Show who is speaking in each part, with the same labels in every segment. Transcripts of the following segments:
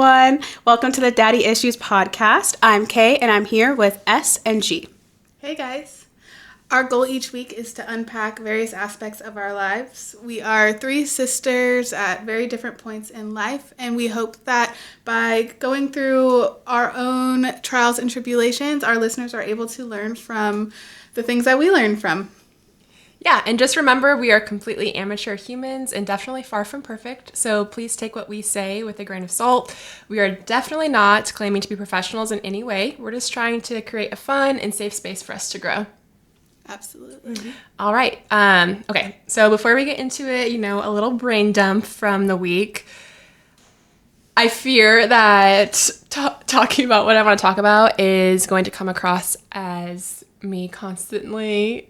Speaker 1: everyone. Welcome to the Daddy Issues podcast. I'm Kay, and I'm here with S and G.
Speaker 2: Hey guys. Our goal each week is to unpack various aspects of our lives. We are three sisters at very different points in life, and we hope that by going through our own trials and tribulations, our listeners are able to learn from the things that we learn from.
Speaker 3: Yeah, and just remember, we are completely amateur humans and definitely far from perfect, so please take what we say with a grain of salt. We are definitely not claiming to be professionals in any way. We're just trying to create a fun and safe space for us to grow.
Speaker 2: Absolutely. Mm-hmm.
Speaker 3: All right. Okay, so before we get into it, a little brain dump from the week. I fear that talking about what I want to talk about is going to come across as me constantly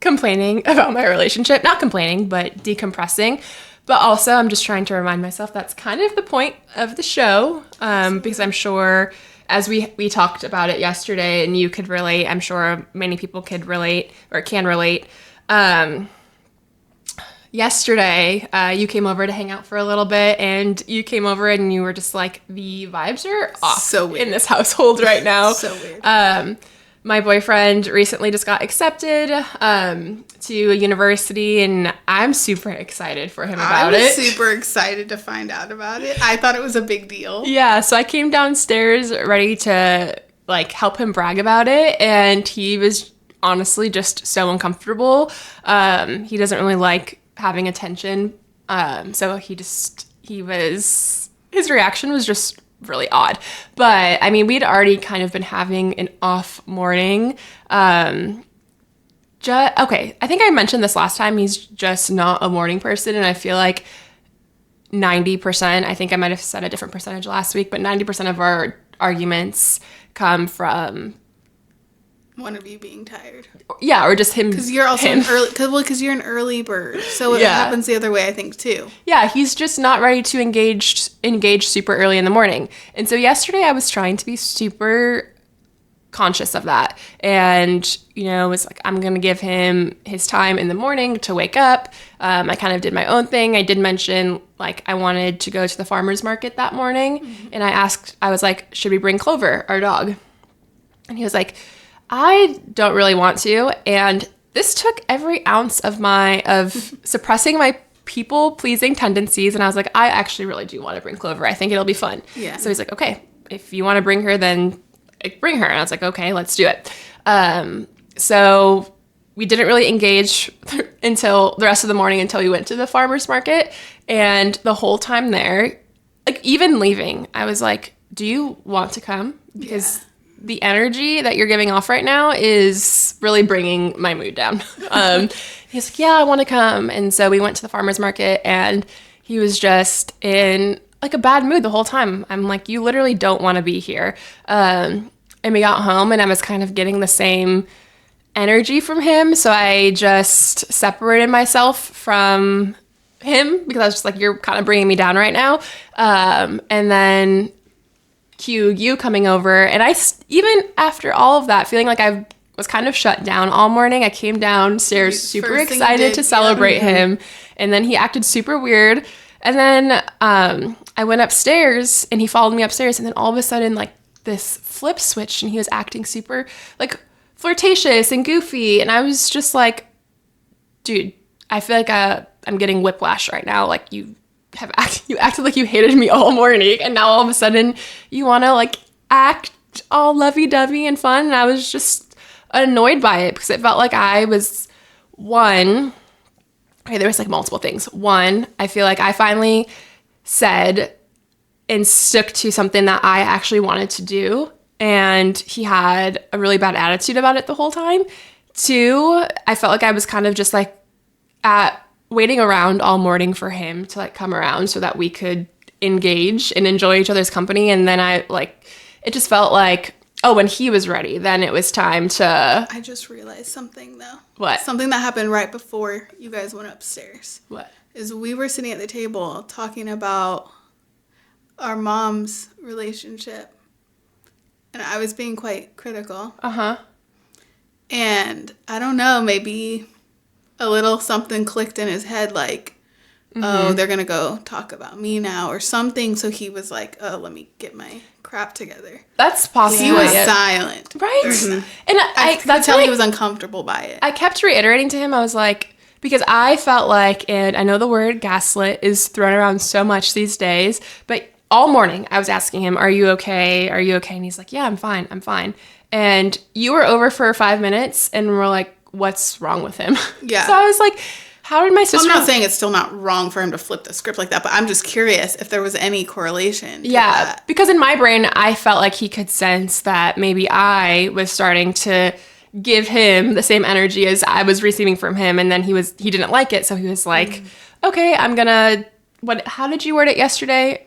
Speaker 3: complaining about my relationship. Not complaining, but decompressing. But also, I'm just trying to remind myself that's kind of the point of the show, because I'm sure, as we talked about it yesterday, and you could relate, I'm sure many people could relate, or can relate. Yesterday, you came over to hang out for a little bit, and you came over and you were just like, the vibes are off in this household right now.
Speaker 2: So weird.
Speaker 3: My boyfriend recently just got accepted to a university, and I'm super excited for him about it.
Speaker 2: I was super excited to find out about it. I thought it was a big deal.
Speaker 3: Yeah, so I came downstairs ready to help him brag about it, and he was honestly just so uncomfortable. He doesn't really like having attention, so his reaction was just really odd. But I mean, we'd already kind of been having an off morning. Okay, I think I mentioned this last time. He's just not a morning person, and I feel like 90%, I think I might have said a different percentage last week, but 90% of our arguments come from
Speaker 2: one of you being tired.
Speaker 3: Yeah, or just him.
Speaker 2: Because you're also because you're an early bird, so it happens the other way, I think, too.
Speaker 3: Yeah, he's just not ready to engage super early in the morning. And so yesterday I was trying to be super conscious of that, and was like, I'm gonna give him his time in the morning to wake up. I kind of did my own thing. I did mention I wanted to go to the farmer's market that morning, and I was like, should we bring Clover, our dog? And he was like, I don't really want to, and this took every ounce of suppressing my people-pleasing tendencies, and I was like, I actually really do want to bring Clover. I think it'll be fun.
Speaker 2: Yeah.
Speaker 3: So he's like, okay, if you want to bring her, then bring her. And I was like, okay, let's do it. So we didn't really engage until the rest of the morning, until we went to the farmer's market, and the whole time there, even leaving, I was like, do you want to come? Because the energy that you're giving off right now is really bringing my mood down. He's like, yeah, I want to come. And so we went to the farmer's market, and he was just in a bad mood the whole time. I'm like, you literally don't want to be here. And we got home, and I was kind of getting the same energy from him. So I just separated myself from him, because I was just like, you're kind of bringing me down right now. And then you coming over, and even after all of that, feeling like I was kind of shut down all morning, I came downstairs super excited to celebrate him, and then he acted super weird, and then I went upstairs, and he followed me upstairs, and then all of a sudden this flip switch, and he was acting super flirtatious and goofy, and I was just like, dude, I feel like I'm getting whiplash right now. You acted like you hated me all morning, and now all of a sudden you want to act all lovey-dovey and fun, and I was just annoyed by it, because it felt like I was there was multiple things. One, I feel like I finally said and stuck to something that I actually wanted to do, and he had a really bad attitude about it the whole time. Two, I felt like I was kind of just waiting around all morning for him to come around so that we could engage and enjoy each other's company. And then it just felt like, when he was ready, then it was time to...
Speaker 2: I just realized something, though.
Speaker 3: What?
Speaker 2: Something that happened right before you guys went upstairs.
Speaker 3: What?
Speaker 2: Is we were sitting at the table talking about our mom's relationship, and I was being quite critical.
Speaker 3: Uh-huh.
Speaker 2: And I don't know, maybe a little something clicked in his head, oh, they're going to go talk about me now or something. So he was like, oh, let me get my crap together.
Speaker 3: That's possibly
Speaker 2: He was
Speaker 3: it.
Speaker 2: silent.
Speaker 3: Right? And
Speaker 2: I could
Speaker 3: that's
Speaker 2: tell
Speaker 3: why
Speaker 2: he was uncomfortable by it.
Speaker 3: I kept reiterating to him, I was like, because I felt like, and I know the word gaslit is thrown around so much these days, but all morning I was asking him, are you okay? Are you okay? And he's like, yeah, I'm fine. I'm fine. And you were over for 5 minutes and we're like, what's wrong with him?
Speaker 2: Yeah.
Speaker 3: So I was like, how did my sister...
Speaker 2: I'm not saying it's still not wrong for him to flip the script like that, but I'm just curious if there was any correlation to that.
Speaker 3: Because in my brain, I felt like he could sense that maybe I was starting to give him the same energy as I was receiving from him, and then he didn't like it, so he was like, okay, I'm gonna... How did you word it yesterday?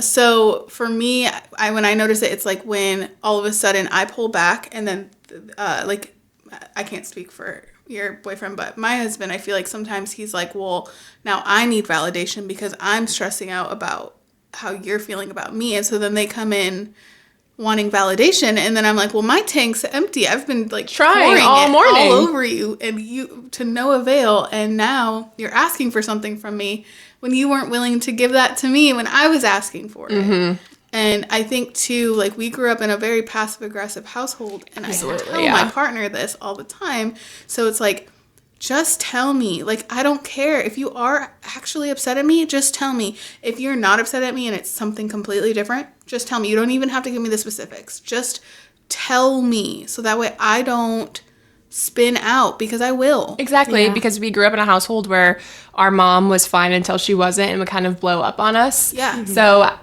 Speaker 2: So for me, when I notice it, it's like when all of a sudden I pull back and then, like, I can't speak for your boyfriend, but my husband, I feel like sometimes he's like, well, now I need validation because I'm stressing out about how you're feeling about me. And so then they come in wanting validation. And then I'm like, well, my tank's empty. I've been like
Speaker 3: Trying all morning.
Speaker 2: all over you and you to no avail. And now you're asking for something from me when you weren't willing to give that to me when I was asking for it. And I think, too, like, we grew up in a very passive-aggressive household, and I tell my partner this all the time. So it's like, just tell me. Like, I don't care. If you are actually upset at me, just tell me. If you're not upset at me and it's something completely different, just tell me. You don't even have to give me the specifics. Just tell me so that way I don't spin out, because I will.
Speaker 3: Exactly, because we grew up in a household where our mom was fine until she wasn't and would kind of blow up on us.
Speaker 2: Yeah.
Speaker 3: So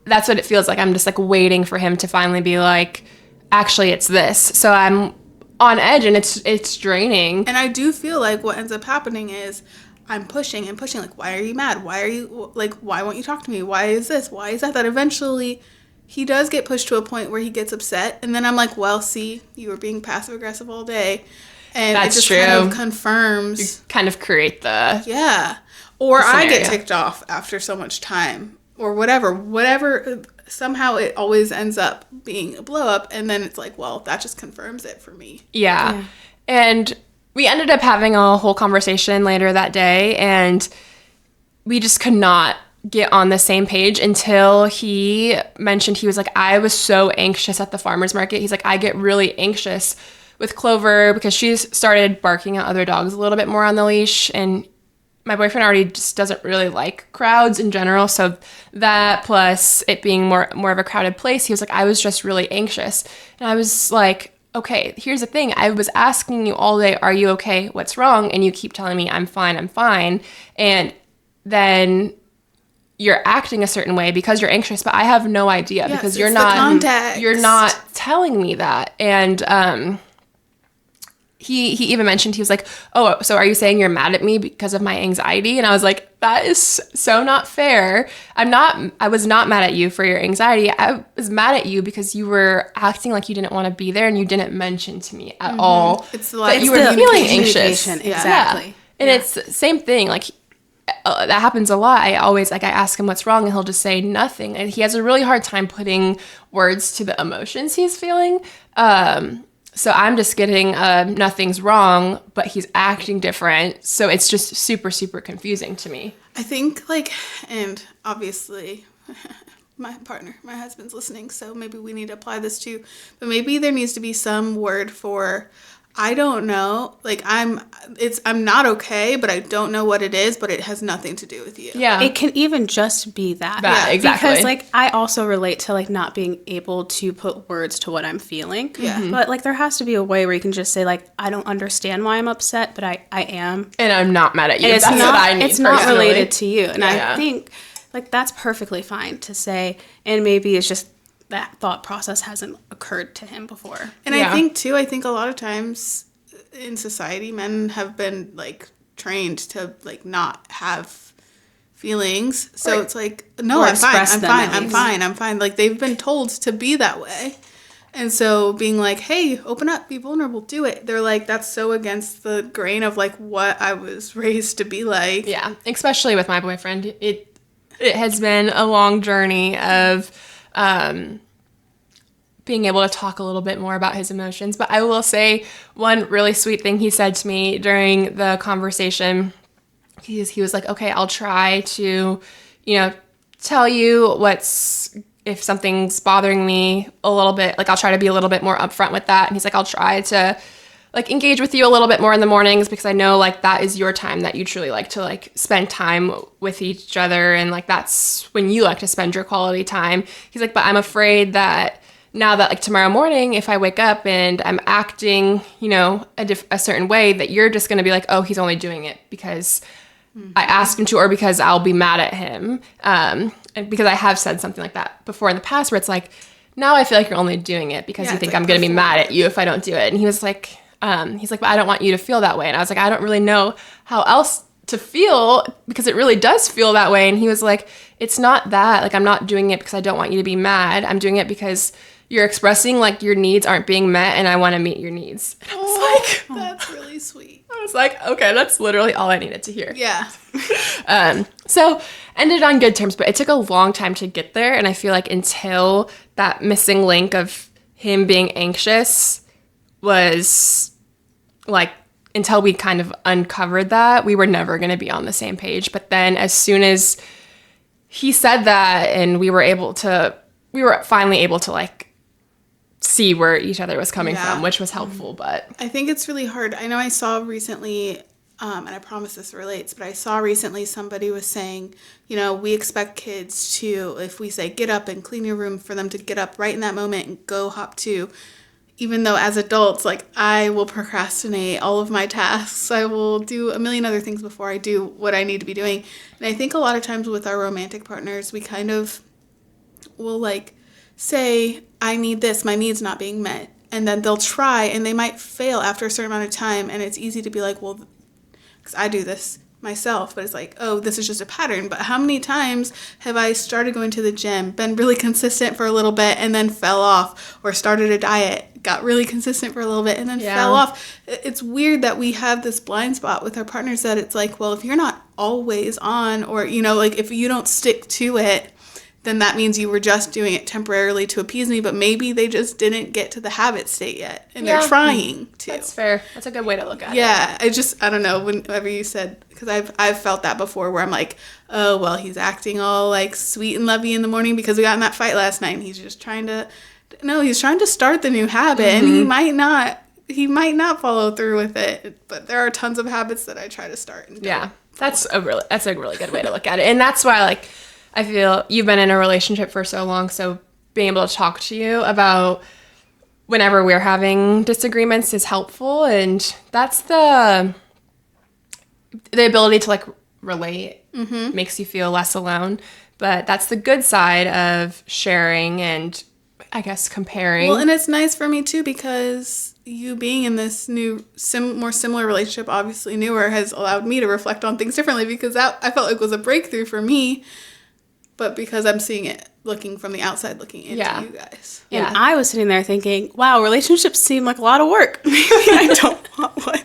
Speaker 3: that's what it feels like. I'm just like waiting for him to finally be like, actually, it's this. So I'm on edge and it's draining.
Speaker 2: And I do feel like what ends up happening is I'm pushing and pushing. Like, why are you mad? Why are you, like, why won't you talk to me? Why is this? Why is that? That eventually he does get pushed to a point where he gets upset. And then I'm like, well, see, you were being passive aggressive all day. And
Speaker 3: That's
Speaker 2: it just
Speaker 3: true.
Speaker 2: kind of confirms.
Speaker 3: You kind of create the...
Speaker 2: Yeah. Or
Speaker 3: the
Speaker 2: I get
Speaker 3: scenario.
Speaker 2: ticked off after so much time. Or whatever, somehow it always ends up being a blow up, and then it's like, well, that just confirms it for me.
Speaker 3: Yeah. And we ended up having a whole conversation later that day, and we just could not get on the same page until he mentioned, he was like, I was so anxious at the farmer's market. He's like, I get really anxious with Clover because she's started barking at other dogs a little bit more on the leash, and my boyfriend already just doesn't really like crowds in general, so that plus it being more of a crowded place, he was like, I was just really anxious. And I was like, okay, here's the thing. I was asking you all day, are you okay? What's wrong? And you keep telling me, I'm fine, I'm fine. And then you're acting a certain way because you're anxious, but I have no idea because you're not telling me that. And He even mentioned, he was like, oh, so are you saying you're mad at me because of my anxiety? And I was like, that is so not fair. I was not mad at you for your anxiety. I was mad at you because you were acting like you didn't want to be there and you didn't mention to me at all that you were feeling anxious.
Speaker 1: Exactly.
Speaker 3: Yeah. And it's the same thing. Like, that happens a lot. I ask him what's wrong and he'll just say nothing. And he has a really hard time putting words to the emotions he's feeling. So I'm just getting nothing's wrong, but he's acting different. So it's just super, super confusing to me.
Speaker 2: I think, like, and obviously my husband's listening, so maybe we need to apply this too. But maybe there needs to be some word for, I don't know, like, I'm not okay, but I don't know what it is, but it has nothing to do with you.
Speaker 3: Yeah.
Speaker 1: It can even just be that.
Speaker 3: Exactly.
Speaker 1: Because, like, I also relate to, like, not being able to put words to what I'm feeling.
Speaker 2: Yeah.
Speaker 1: But, like, there has to be a way where you can just say, like, I don't understand why I'm upset, but I am.
Speaker 3: And I'm not mad at you.
Speaker 1: And
Speaker 3: That's what I need.
Speaker 1: It's not
Speaker 3: personally.
Speaker 1: related to you. And
Speaker 3: Yeah.
Speaker 1: I think, like, that's perfectly fine to say. And maybe it's just that thought process hasn't occurred to him before.
Speaker 2: And I think a lot of times in society, men have been, like, trained to, like, not have feelings. So it's like, no, I'm fine. Like, they've been told to be that way. And so being like, hey, open up, be vulnerable, do it. They're like, that's so against the grain of, like, what I was raised to be like.
Speaker 3: Yeah, especially with my boyfriend. It has been a long journey of being able to talk a little bit more about his emotions. But I will say one really sweet thing he said to me during the conversation he was like, okay, I'll try to, tell you if something's bothering me a little bit, like I'll try to be a little bit more upfront with that. And he's like, I'll try to like engage with you a little bit more in the mornings because I know like that is your time that you truly like to like spend time with each other. And like, that's when you like to spend your quality time. He's like, but I'm afraid that now that like tomorrow morning, if I wake up and I'm acting, a certain way, that you're just going to be like, oh, he's only doing it because I asked him to, or because I'll be mad at him. And because I have said something like that before in the past where it's like, now I feel like you're only doing it because you think I'm going to be mad at you if I don't do it. And he was like, but I don't want you to feel that way. And I was like, I don't really know how else to feel because it really does feel that way. And he was like, it's not that, like, I'm not doing it because I don't want you to be mad. I'm doing it because you're expressing like your needs aren't being met and I want to meet your needs. And I was like,
Speaker 2: that's really sweet.
Speaker 3: I was like, okay, that's literally all I needed to hear.
Speaker 2: Yeah.
Speaker 3: So ended on good terms, but it took a long time to get there. And I feel like until that missing link of him being anxious was like, until we kind of uncovered that, we were never going to be on the same page. But then as soon as he said that and we were finally able to like see where each other was coming from, which was helpful. But
Speaker 2: I think it's really hard. I know I saw recently, and I promise this relates, but I saw recently somebody was saying, we expect kids to, if we say get up and clean your room, for them to get up right in that moment and go hop to, even though as adults, like I will procrastinate all of my tasks. I will do a million other things before I do what I need to be doing. And I think a lot of times with our romantic partners, we kind of will like say, I need this, my need's not being met. And then they'll try and they might fail after a certain amount of time. And it's easy to be like, well, because I do this myself, but it's like, oh, this is just a pattern. But how many times have I started going to the gym, been really consistent for a little bit and then fell off, or started a diet, got really consistent for a little bit and then fell off? It's weird that we have this blind spot with our partners that it's like, well, if you're not always on, or, like if you don't stick to it, then that means you were just doing it temporarily to appease me, but maybe they just didn't get to the habit state yet, and they're trying to.
Speaker 3: That's fair. That's a good way to look at it.
Speaker 2: Yeah, I don't know, whenever you said, because I've felt that before, where I'm like, oh, well, he's acting all, like, sweet and lovey in the morning because we got in that fight last night, and he's just trying to start the new habit, and he might not follow through with it, but there are tons of habits that I try to start. And
Speaker 3: that's a really good way to look at it, and that's why, like, I feel you've been in a relationship for so long, so being able to talk to you about whenever we're having disagreements is helpful, and that's the ability to like relate makes you feel less alone. But that's the good side of sharing and I guess comparing.
Speaker 2: Well, and it's nice for me too because you being in this new, more similar relationship, obviously newer, has allowed me to reflect on things differently, because that I felt like was a breakthrough for me. But because I'm seeing it, looking from the outside, looking into you guys.
Speaker 1: Yeah. And I was sitting there thinking, wow, relationships seem like a lot of work. Maybe I don't want one.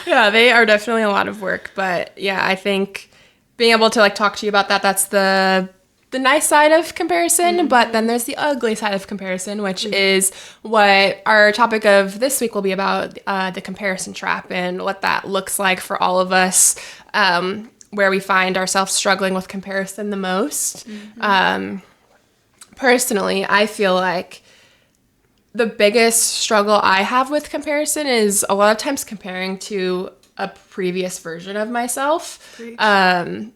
Speaker 3: Yeah, they are definitely a lot of work. But yeah, I think being able to like talk to you about that, that's the nice side of comparison. But then there's the ugly side of comparison, which is what our topic of this week will be about, the comparison trap and what that looks like for all of us. Where we find ourselves struggling with comparison the most. Personally, I feel like the biggest struggle I have with comparison is a lot of times comparing to a previous version of myself. I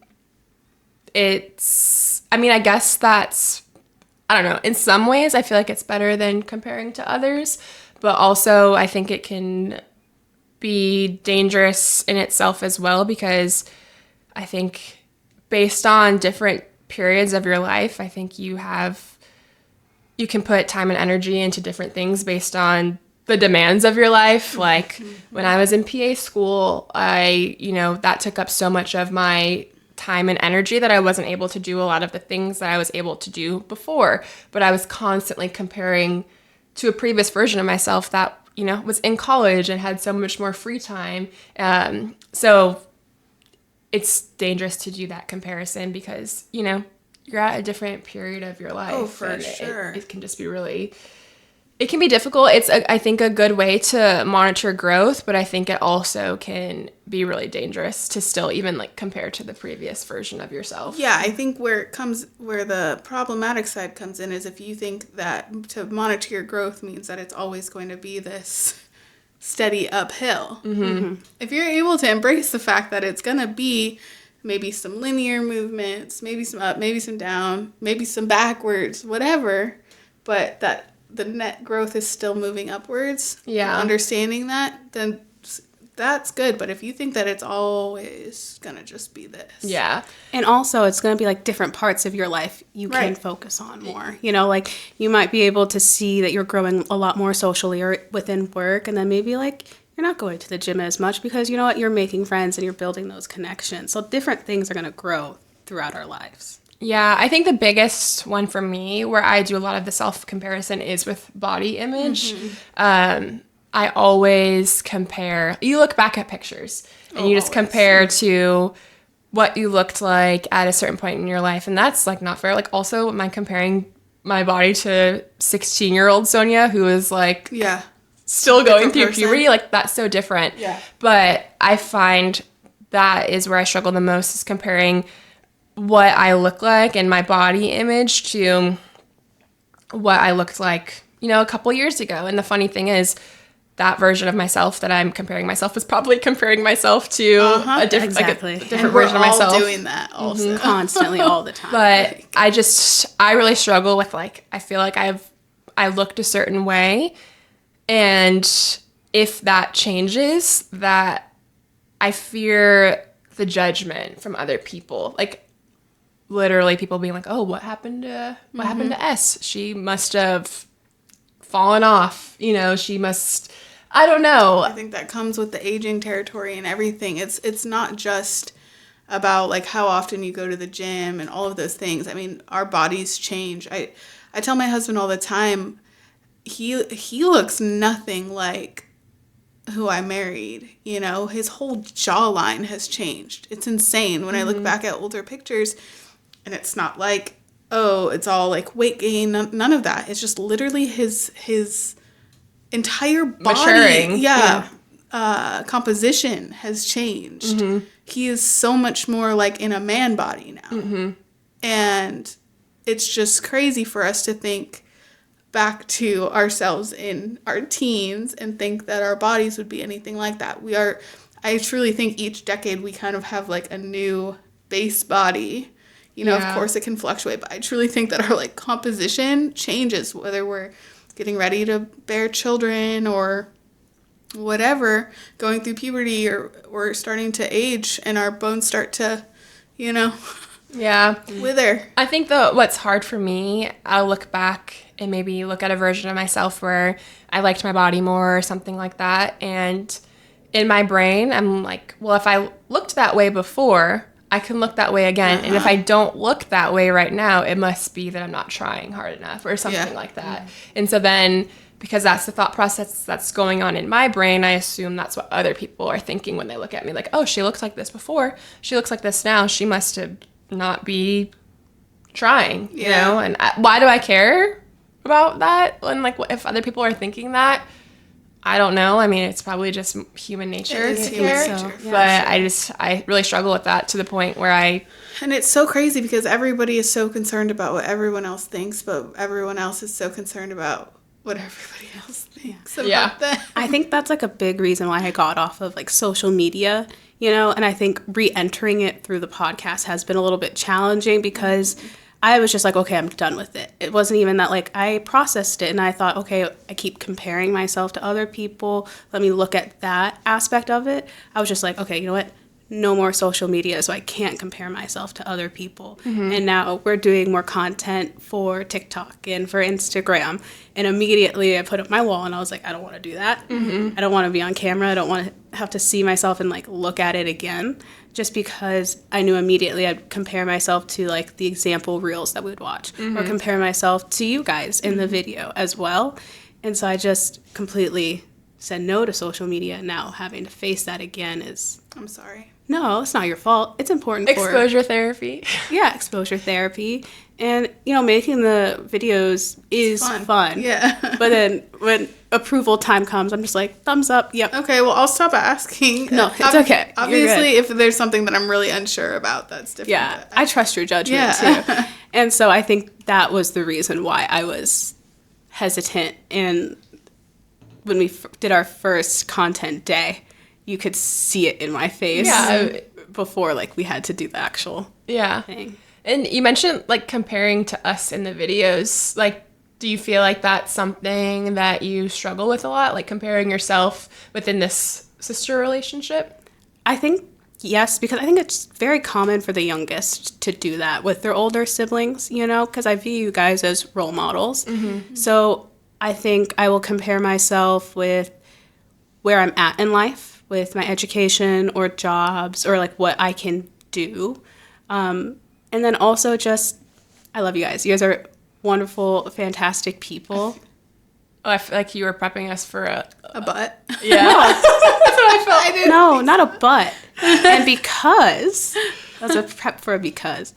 Speaker 3: guess that's, I don't know, in some ways I feel like it's better than comparing to others, but also I think it can be dangerous in itself as well, because I think based on different periods of your life, I think you can put time and energy into different things based on the demands of your life. Like when I was in PA school, that took up so much of my time and energy that I wasn't able to do a lot of the things that I was able to do before. But I was constantly comparing to a previous version of myself that, was in college and had so much more free time. So it's dangerous to do that comparison because, you're at a different period of your life.
Speaker 2: Oh, for sure.
Speaker 3: It can just be really, It can be difficult. It's, I think, a good way to monitor growth, but I think it also can be really dangerous to still even like compare to the previous version of yourself.
Speaker 2: Yeah, I think where the problematic side comes in is if you think that to monitor your growth means that it's always going to be this steady uphill.
Speaker 3: Mm-hmm.
Speaker 2: If you're able to embrace the fact that it's going to be maybe some linear movements, maybe some up, maybe some down, maybe some backwards, whatever, but that the net growth is still moving upwards.
Speaker 3: Yeah.
Speaker 2: Understanding that, then that's good. But if you think that it's always going to just be this.
Speaker 3: Yeah.
Speaker 1: And also, it's going to be like different parts of your life you can
Speaker 2: Right.
Speaker 1: focus on more. You know, like you might be able to see that you're growing a lot more socially or within work, and then maybe like you're not going to the gym as much because you know what, you're making friends and you're building those connections. So different things are going to grow throughout our lives.
Speaker 3: Yeah, I think the biggest one for me where I do a lot of the self-comparison is with body image. I always compare. You look back at pictures and you just
Speaker 2: always.
Speaker 3: compare to what you looked like at a certain point in your life. And that's like not fair. Like also am I comparing my body to 16-year-old Sonia who is like
Speaker 2: Yeah.
Speaker 3: still going
Speaker 2: Different
Speaker 3: through
Speaker 2: person.
Speaker 3: puberty? Like that's so different.
Speaker 2: Yeah.
Speaker 3: But I find that is where I struggle the most is comparing what I look like and my body image to what I looked like, you know, a couple years ago. And the funny thing is that version of myself that I'm comparing myself is probably comparing myself to a different,
Speaker 1: exactly.
Speaker 3: like a different
Speaker 2: And we're
Speaker 3: version of
Speaker 2: all
Speaker 3: myself.
Speaker 2: doing that also.
Speaker 1: Constantly, all the time.
Speaker 3: But I really struggle with like, I feel like I looked a certain way. And if that changes, that I fear the judgment from other people. Like, literally people being like, oh, what happened to S? She must have fallen off. You know, she must, I don't know.
Speaker 2: I think that comes with the aging territory and everything. It's not just about like how often you go to the gym and all of those things. I mean, our bodies change. I tell my husband all the time, he looks nothing like who I married. You know, his whole jawline has changed. It's insane when I look back at older pictures. And it's not like, oh, it's all like weight gain. None of that. It's just literally his entire body.
Speaker 3: Maturing.
Speaker 2: Composition has changed. He is so much more like in a man body now. And it's just crazy for us to think back to ourselves in our teens and think that our bodies would be anything like that. I truly think each decade we kind of have like a new base body. You know,
Speaker 3: Yeah.
Speaker 2: Of course it can fluctuate, but I truly think that our like composition changes, whether we're getting ready to bear children or whatever, going through puberty or we're starting to age and our bones start to, you know,
Speaker 3: Yeah.
Speaker 2: wither.
Speaker 3: I think what's hard for me, I'll look back and maybe look at a version of myself where I liked my body more or something like that. And in my brain, I'm like, well, if I looked that way before, I can look that way again. And if I don't look that way right now, it must be that I'm not trying hard enough or something like that. And so then, because that's the thought process that's going on in my brain, I assume that's what other people are thinking when they look at me. Like, oh, she looked like this before. She looks like this now. She must have not be trying, you know? And why do I care about that? And like, if other people are thinking that, I don't know. I mean, it's probably just human nature
Speaker 2: It is
Speaker 3: to
Speaker 2: human
Speaker 3: care.
Speaker 2: nature,
Speaker 3: But
Speaker 2: yeah,
Speaker 3: I really struggle with that to the point where
Speaker 2: And it's so crazy because everybody is so concerned about what everyone else thinks, but everyone else is so concerned about what everybody else thinks about them.
Speaker 1: I think that's like a big reason why I got off of like social media, you know, and I think re-entering it through the podcast has been a little bit challenging because I was just like, okay, I'm done with it. It wasn't even that, like, I processed it and I thought, okay, I keep comparing myself to other people. Let me look at that aspect of it. I was just like, okay, you know what? No more social media, so I can't compare myself to other people. And now we're doing more content for TikTok and for Instagram. And immediately I put up my wall and I was like, I don't want to do that. I don't want to be on camera. I don't want to have to see myself and like look at it again, just because I knew immediately I'd compare myself to like the example reels that we would watch or compare myself to you guys in the video as well. And so I just completely said no to social media. Now having to face that again is...
Speaker 2: I'm sorry.
Speaker 1: no, it's not your fault. It's important
Speaker 3: Exposure therapy.
Speaker 1: Yeah, exposure therapy. And, making the videos is fun.
Speaker 2: Yeah.
Speaker 1: But then when approval time comes, I'm just like, thumbs up, yep.
Speaker 2: Okay, well, I'll stop asking.
Speaker 1: No, it's okay. You're
Speaker 2: Obviously,
Speaker 1: good.
Speaker 2: if there's something that I'm really unsure about, that's different.
Speaker 1: Yeah,
Speaker 2: but
Speaker 1: I trust your judgment, too. And so I think that was the reason why I was hesitant. And when we did our first content day, you could see it in my face before, we had to do the actual thing.
Speaker 3: And you mentioned, comparing to us in the videos. Do you feel like that's something that you struggle with a lot? Comparing yourself within this sister relationship?
Speaker 1: I think yes, because I think it's very common for the youngest to do that with their older siblings, because I view you guys as role models. Mm-hmm. So I think I will compare myself with where I'm at in life, with my education or jobs or what I can do. And then also just, I love you guys. You guys are wonderful, fantastic people.
Speaker 3: Oh, I feel like you were prepping us for
Speaker 2: a butt.
Speaker 3: Yeah. That's what I felt.
Speaker 1: No, not a but. And because, that was a prep for a because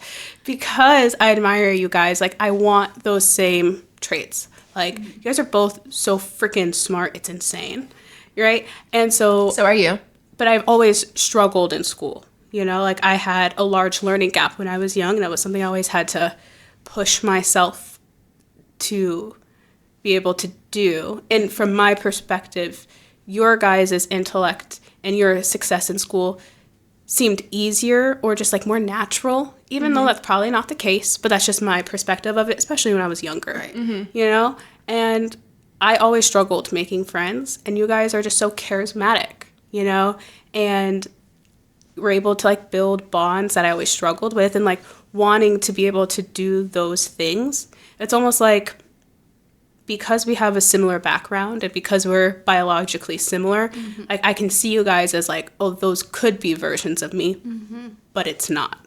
Speaker 1: I admire you guys, I want those same traits. You guys are both so freaking smart, it's insane. Right? And so
Speaker 3: are you.
Speaker 1: But I've always struggled in school. I had a large learning gap when I was young, and that was something I always had to push myself to be able to do. And from my perspective, your guys' intellect and your success in school seemed easier or just more natural, even though that's probably not the case, but that's just my perspective of it, especially when I was younger.
Speaker 2: Right.
Speaker 1: Mm-hmm. And I always struggled making friends, and you guys are just so charismatic, and we're able to build bonds that I always struggled with, and wanting to be able to do those things. It's almost because we have a similar background and because we're biologically similar, I can see you guys as oh, those could be versions of me, but it's not.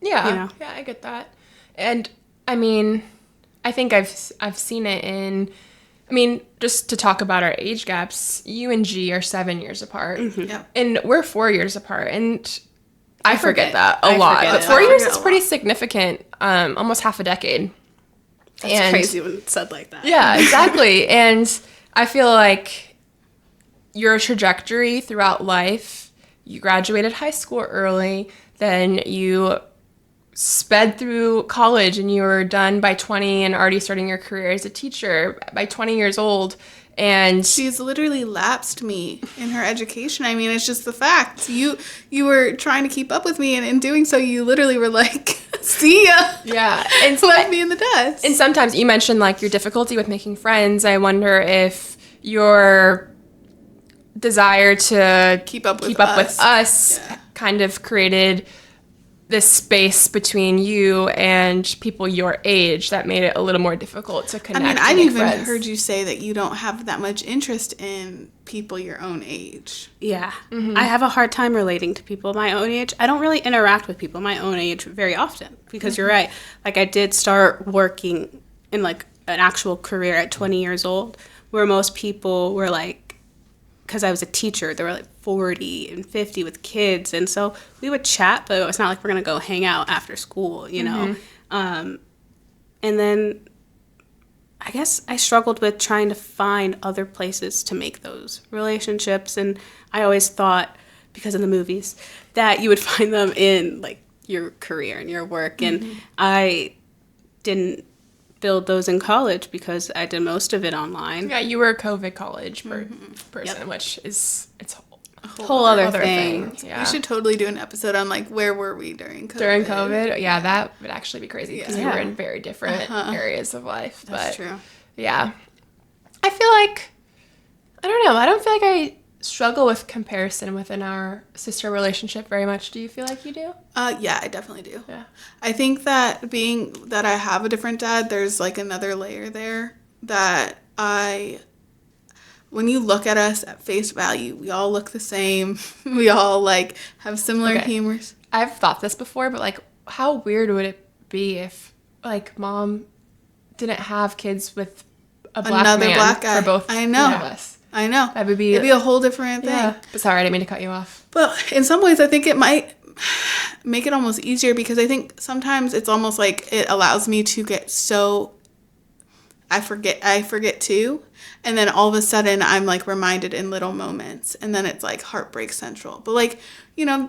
Speaker 3: Yeah, yeah, I get that. And I mean, I think I've seen it in. Just to talk about our age gaps, you and G are 7 years apart. Mm-hmm. Yep. And we're 4 years apart. And I forget that a lot. But 4 years is pretty significant, almost half a decade.
Speaker 1: That's crazy when it's said like that.
Speaker 3: Yeah, exactly. And I feel like your trajectory throughout life, you graduated high school early, then you sped through college and you were done by 20 and already starting your career as a teacher by 20 years old. And
Speaker 2: she's literally lapsed me in her education. It's just the fact. You were trying to keep up with me, and in doing so, you literally were see ya.
Speaker 3: Yeah. And
Speaker 2: left me in the dust.
Speaker 3: And sometimes you mentioned your difficulty with making friends. I wonder if your desire to keep up with us kind of created this space between you and people your age that made it a little more difficult to connect.
Speaker 2: I've even heard you say that you don't have that much interest in people your own age.
Speaker 1: Yeah. Mm-hmm. I have a hard time relating to people my own age. I don't really interact with people my own age very often because you're right. I did start working in an actual career at 20 years old, where most people were because I was a teacher, they were 40 and 50 with kids. And so we would chat, but it's not we're going to go hang out after school, know. And then I guess I struggled with trying to find other places to make those relationships. And I always thought, because of the movies, that you would find them in your career and your work. And I didn't build those in college because I did most of it online.
Speaker 3: Yeah, you were a COVID college person, which is
Speaker 1: a whole other thing.
Speaker 2: Yeah. We should totally do an episode on where were we during COVID.
Speaker 3: During COVID, yeah, that would actually be crazy because we were in very different areas of life.
Speaker 2: That's true.
Speaker 3: Yeah, I feel I don't know. I don't feel I struggle with comparison within our sister relationship very much. Do you feel like you do?
Speaker 2: Yeah, I definitely do.
Speaker 3: Yeah.
Speaker 2: I think that being that I have a different dad, there's another layer there that when you look at us at face value, we all look the same. We all have similar humors.
Speaker 3: I've thought this before, but how weird would it be if mom didn't have kids with a black
Speaker 2: black guy
Speaker 3: for both
Speaker 2: I know.
Speaker 3: of us?
Speaker 2: I know.
Speaker 3: That would be...
Speaker 2: It'd be a whole different thing.
Speaker 3: Yeah. But sorry, I didn't mean to cut you off.
Speaker 2: But in some ways, I think it might make it almost easier, because I think sometimes it's almost like it allows me to get so I forget too, and then all of a sudden I'm like reminded in little moments, and then it's like heartbreak central. But like,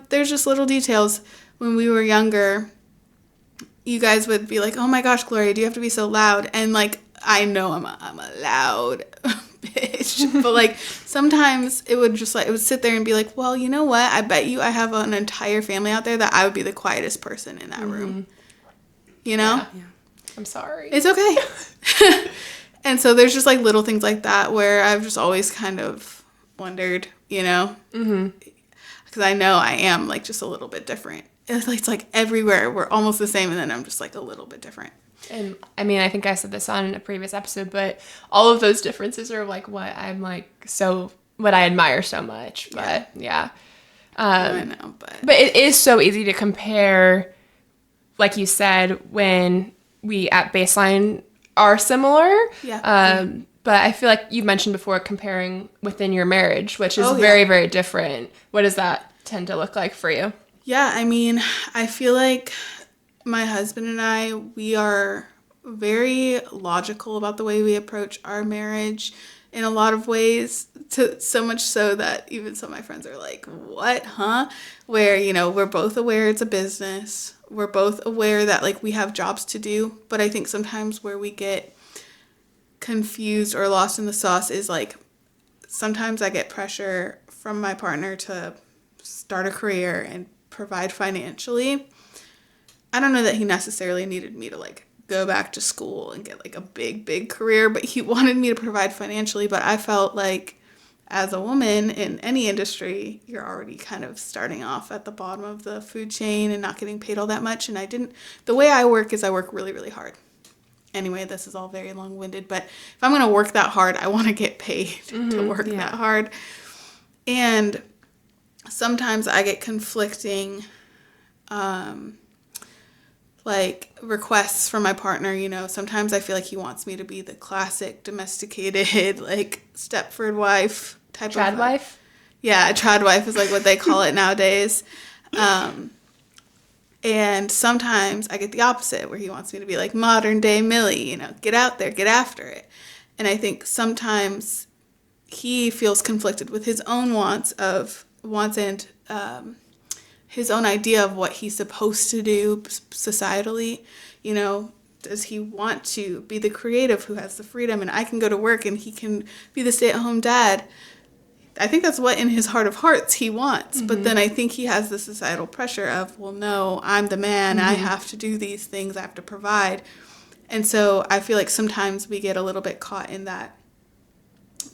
Speaker 2: there's just little details. When we were younger, you guys would be like, "Oh my gosh, Gloria, do you have to be so loud?" And like, I know I'm a loud bitch, but like sometimes it would sit there and be like, well, you know what? I bet you I have an entire family out there that I would be the quietest person in that room.
Speaker 3: Yeah. I'm sorry.
Speaker 2: It's okay. And so there's just like little things like that where I've just always kind of wondered, because I know I am like just a little bit different. It's like everywhere we're almost the same, and then I'm just like a little bit different.
Speaker 3: And I mean, I think I said this on a previous episode, but all of those differences are like what I admire so much. But yeah.
Speaker 2: I know,
Speaker 3: but it is so easy to compare, like you said, when we at baseline are similar.
Speaker 2: Yeah.
Speaker 3: But I feel like you've mentioned before comparing within your marriage, which is very, very different. What does that tend to look like for you?
Speaker 2: Yeah, I mean, I feel like my husband and I, we are very logical about the way we approach our marriage in a lot of ways, so much so that even some of my friends are like, what, huh? Where, we're both aware it's a business. We're both aware that, like, we have jobs to do. But I think sometimes where we get confused or lost in the sauce is, like, sometimes I get pressure from my partner to start a career and provide financially. I don't know that he necessarily needed me to, like, go back to school and get, like, a big, big career, but he wanted me to provide financially. But I felt like as a woman in any industry, you're already kind of starting off at the bottom of the food chain and not getting paid all that much. And the way I work is I work really, really hard. Anyway, this is all very long-winded, but if I'm going to work that hard, I want to get paid to work that hard. And sometimes I get conflicting like requests from my partner. Sometimes I feel like he wants me to be the classic domesticated, like Stepford wife type of
Speaker 3: trad wife.
Speaker 2: Yeah, a trad wife is like what they call it nowadays. And sometimes I get the opposite, where he wants me to be like modern day Millie, get out there, get after it. And I think sometimes he feels conflicted with his own wants and his own idea of what he's supposed to do societally. Does he want to be the creative who has the freedom, and I can go to work and he can be the stay-at-home dad? I think that's what in his heart of hearts he wants. But then I think he has the societal pressure of, well, no, I'm the man. I have to do these things. I have to provide. And so I feel like sometimes we get a little bit caught in that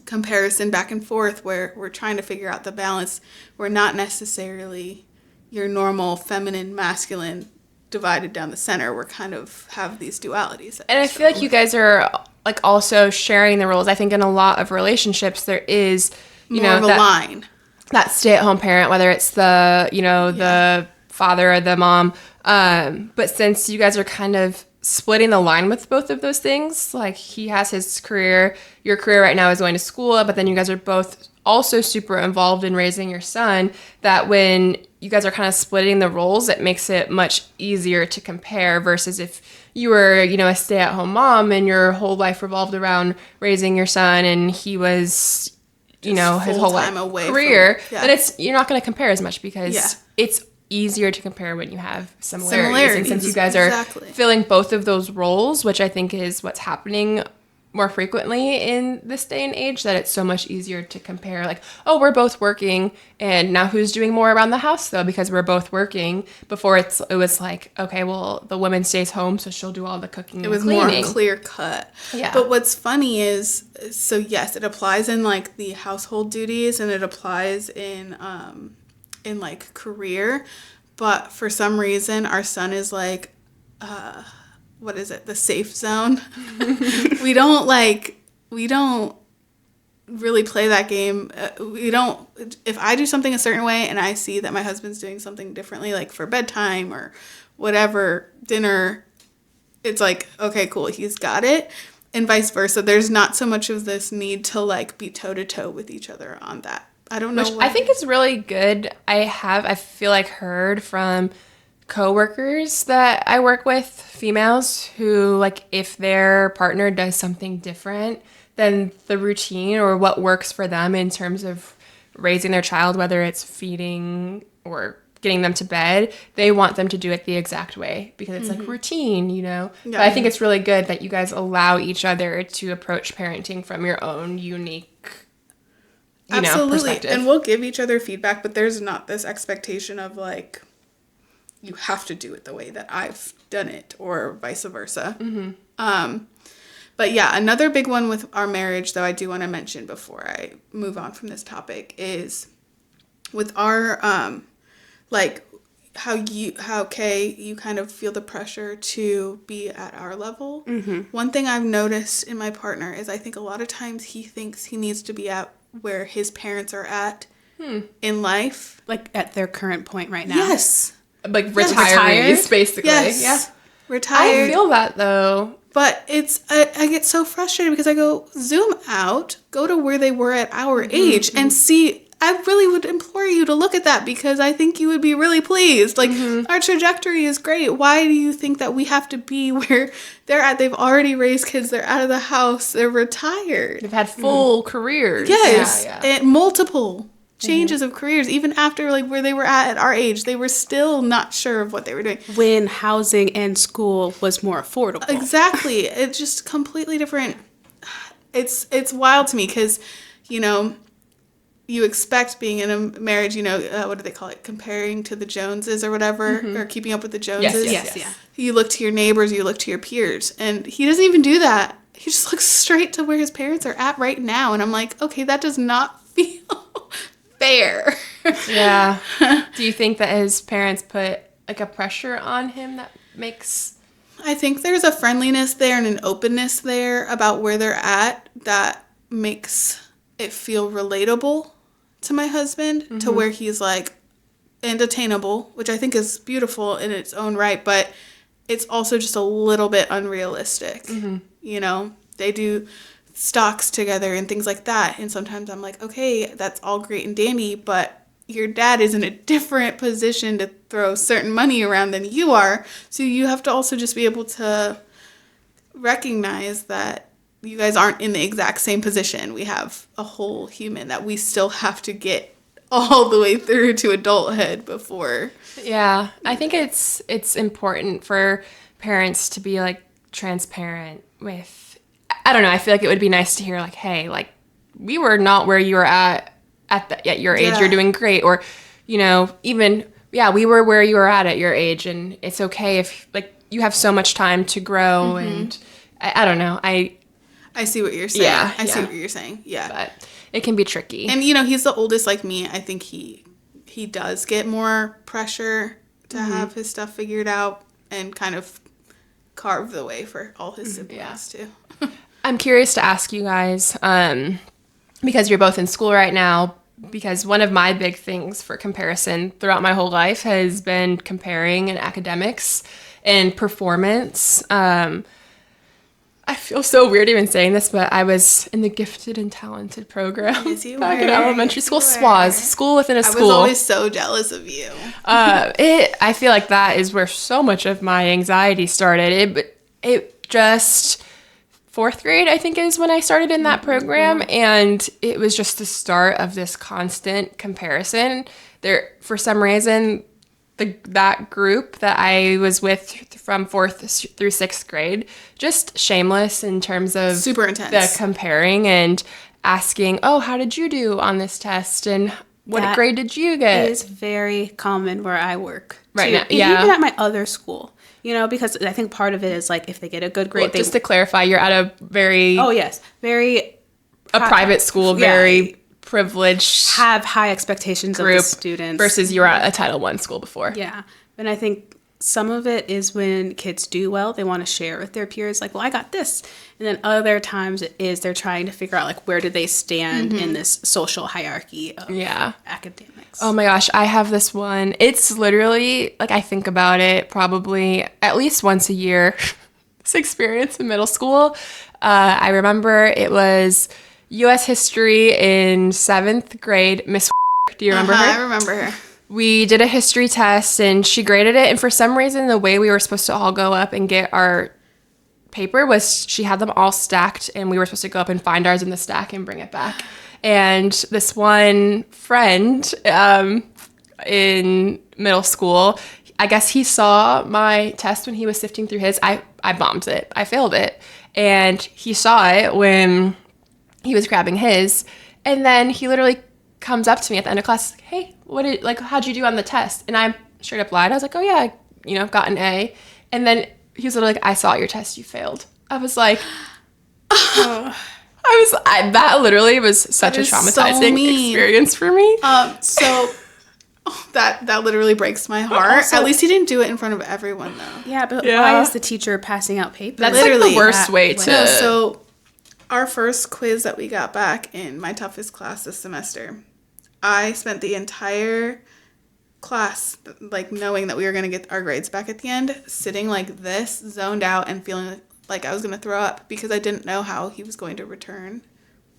Speaker 2: comparison back and forth where we're trying to figure out the balance. We're not necessarily your normal feminine, masculine divided down the center. We're kind of have these dualities.
Speaker 3: And I feel like you guys are like also sharing the roles. I think in a lot of relationships there is
Speaker 2: more of a line.
Speaker 3: That stay-at-home parent, whether it's the father or the mom. But since you guys are kind of splitting the line with both of those things, like he has his career, your career right now is going to school, but then you guys are both also super involved in raising your son, that when you guys are kind of splitting the roles, it makes it much easier to compare versus if you were, a stay-at-home mom and your whole life revolved around raising your son and he was his whole life career, then you're not going to compare as much because it's easier to compare when you have similarities. And since you guys are filling both of those roles, which I think is what's happening more frequently in this day and age, that it's so much easier to compare, like, oh, we're both working, and now who's doing more around the house though because we're both working. Before it was like, okay, well, the woman stays home, so she'll do all the cooking and cleaning.
Speaker 2: It was more clear cut. Yeah. But what's funny is, so yes, it applies in like the household duties and it applies in like career, but for some reason our son is like what is it? The safe zone. We don't really play that game. If I do something a certain way and I see that my husband's doing something differently, like for bedtime or whatever, dinner, it's like, okay, cool, he's got it. And vice versa. There's not so much of this need to like be toe to toe with each other on that. I don't know.
Speaker 3: Which I think is really good. I feel like heard from coworkers that I work with, females, who like if their partner does something different than the routine or what works for them in terms of raising their child, whether it's feeding or getting them to bed, they want them to do it the exact way because it's like routine, you know?
Speaker 2: Yeah.
Speaker 3: But I think it's really good that you guys allow each other to approach parenting from your own unique, perspective.
Speaker 2: And we'll give each other feedback, but there's not this expectation of like, you have to do it the way that I've done it or vice versa. But yeah, another big one with our marriage, though, I do want to mention before I move on from this topic is with our, like how Kay, you kind of feel the pressure to be at our level. One thing I've noticed in my partner is I think a lot of times he thinks he needs to be at where his parents are at in life.
Speaker 1: Like at their current point right now.
Speaker 2: Yes.
Speaker 3: Like retirees, basically.
Speaker 2: Yes.
Speaker 3: Yeah.
Speaker 2: Retired.
Speaker 3: I feel that though.
Speaker 2: But I get so frustrated because I go, zoom out, go to where they were at our age and see. I really would implore you to look at that because I think you would be really pleased. Like, our trajectory is great. Why do you think that we have to be where they're at? They've already raised kids. They're out of the house. They're retired.
Speaker 3: They've had full careers.
Speaker 2: Yes.
Speaker 3: Yeah.
Speaker 2: And multiple changes of careers. Even after, like, where they were at our age, they were still not sure of what they were doing.
Speaker 1: When housing and school was more affordable.
Speaker 2: Exactly. It's just completely different. It's wild to me because, you expect being in a marriage, what do they call it? Comparing to the Joneses or whatever, or keeping up with the Joneses.
Speaker 1: Yes.
Speaker 2: You look to your neighbors, you look to your peers. And he doesn't even do that. He just looks straight to where his parents are at right now. And I'm like, okay, that does not feel fair.
Speaker 3: Yeah. Do you think that his parents put like a pressure on him that makes...
Speaker 2: I think there's a friendliness there and an openness there about where they're at that makes it feel relatable to my husband, to where he's like, and attainable, which I think is beautiful in its own right, but it's also just a little bit unrealistic. They do stocks together and things like that, and sometimes I'm like, okay, that's all great and dandy, but your dad is in a different position to throw certain money around than you are, so you have to also just be able to recognize that you guys aren't in the exact same position. We have a whole human that we still have to get all the way through to adulthood before.
Speaker 3: Yeah, I think it's important for parents to be like transparent with, I don't know, I feel like it would be nice to hear like, hey, like we were not where you were at your age.
Speaker 2: Yeah.
Speaker 3: You're doing great. Or, even, we were where you were at your age, and it's okay if like you have so much time to grow. And I don't know.
Speaker 2: I see what you're saying.
Speaker 3: Yeah,
Speaker 2: I see what you're saying. Yeah.
Speaker 3: But it can be tricky.
Speaker 2: And, he's the oldest like me. I think he does get more pressure to have his stuff figured out and kind of carve the way for all his siblings, too.
Speaker 3: I'm curious to ask you guys, because you're both in school right now, because one of my big things for comparison throughout my whole life has been comparing in academics and performance. I feel so weird even saying this, but I was in the gifted and talented program back in elementary school. SWAS, school within a school.
Speaker 2: I was always so jealous of you.
Speaker 3: I feel like that is where so much of my anxiety started. It just, 4th grade, I think, is when I started in that program, and it was just the start of this constant comparison. There, for some reason, that group that I was with from 4th through 6th grade, just shameless in terms of
Speaker 2: super intense,
Speaker 3: the comparing and asking, oh, how did you do on this test? And what grade did you get?
Speaker 1: It is very common where I work.
Speaker 3: Right now,
Speaker 1: Even at my other school, because I think part of it is like if they get a good grade.
Speaker 3: Just to clarify, you're at a very...
Speaker 1: Oh, yes.
Speaker 3: A private school, very... privileged,
Speaker 1: have high expectations
Speaker 3: group
Speaker 1: of the students
Speaker 3: versus you were at a Title I school before.
Speaker 1: Yeah. And I think some of it is when kids do well, they want to share with their peers, like, well, I got this. And then other times it is they're trying to figure out, like, where do they stand in this social hierarchy of academics.
Speaker 3: Oh my gosh, I have this one. It's literally, like, I think about it probably at least once a year. This experience in middle school. I remember it was U.S. history in 7th grade. Miss, do you remember her?
Speaker 2: I remember her.
Speaker 3: We did a history test, and she graded it. And for some reason, the way we were supposed to all go up and get our paper was she had them all stacked, and we were supposed to go up and find ours in the stack and bring it back. And this one friend in middle school, I guess he saw my test when he was sifting through his. I bombed it. I failed it. And he saw it when he was grabbing his. And then he literally comes up to me at the end of class, like, hey, how'd you do on the test? And I straight up lied. I was like, oh yeah, I got an A. And then he was literally like, I saw your test, you failed. I was like, that literally was such a traumatizing experience for me.
Speaker 2: That literally breaks my heart. Also, at least he didn't do it in front of everyone, though.
Speaker 1: Yeah, but why is the teacher passing out papers?
Speaker 3: That's literally the worst way to...
Speaker 2: No, so our first quiz that we got back in my toughest class this semester, I spent the entire class, like, knowing that we were going to get our grades back at the end, sitting like this, zoned out, and feeling like I was going to throw up because I didn't know how he was going to return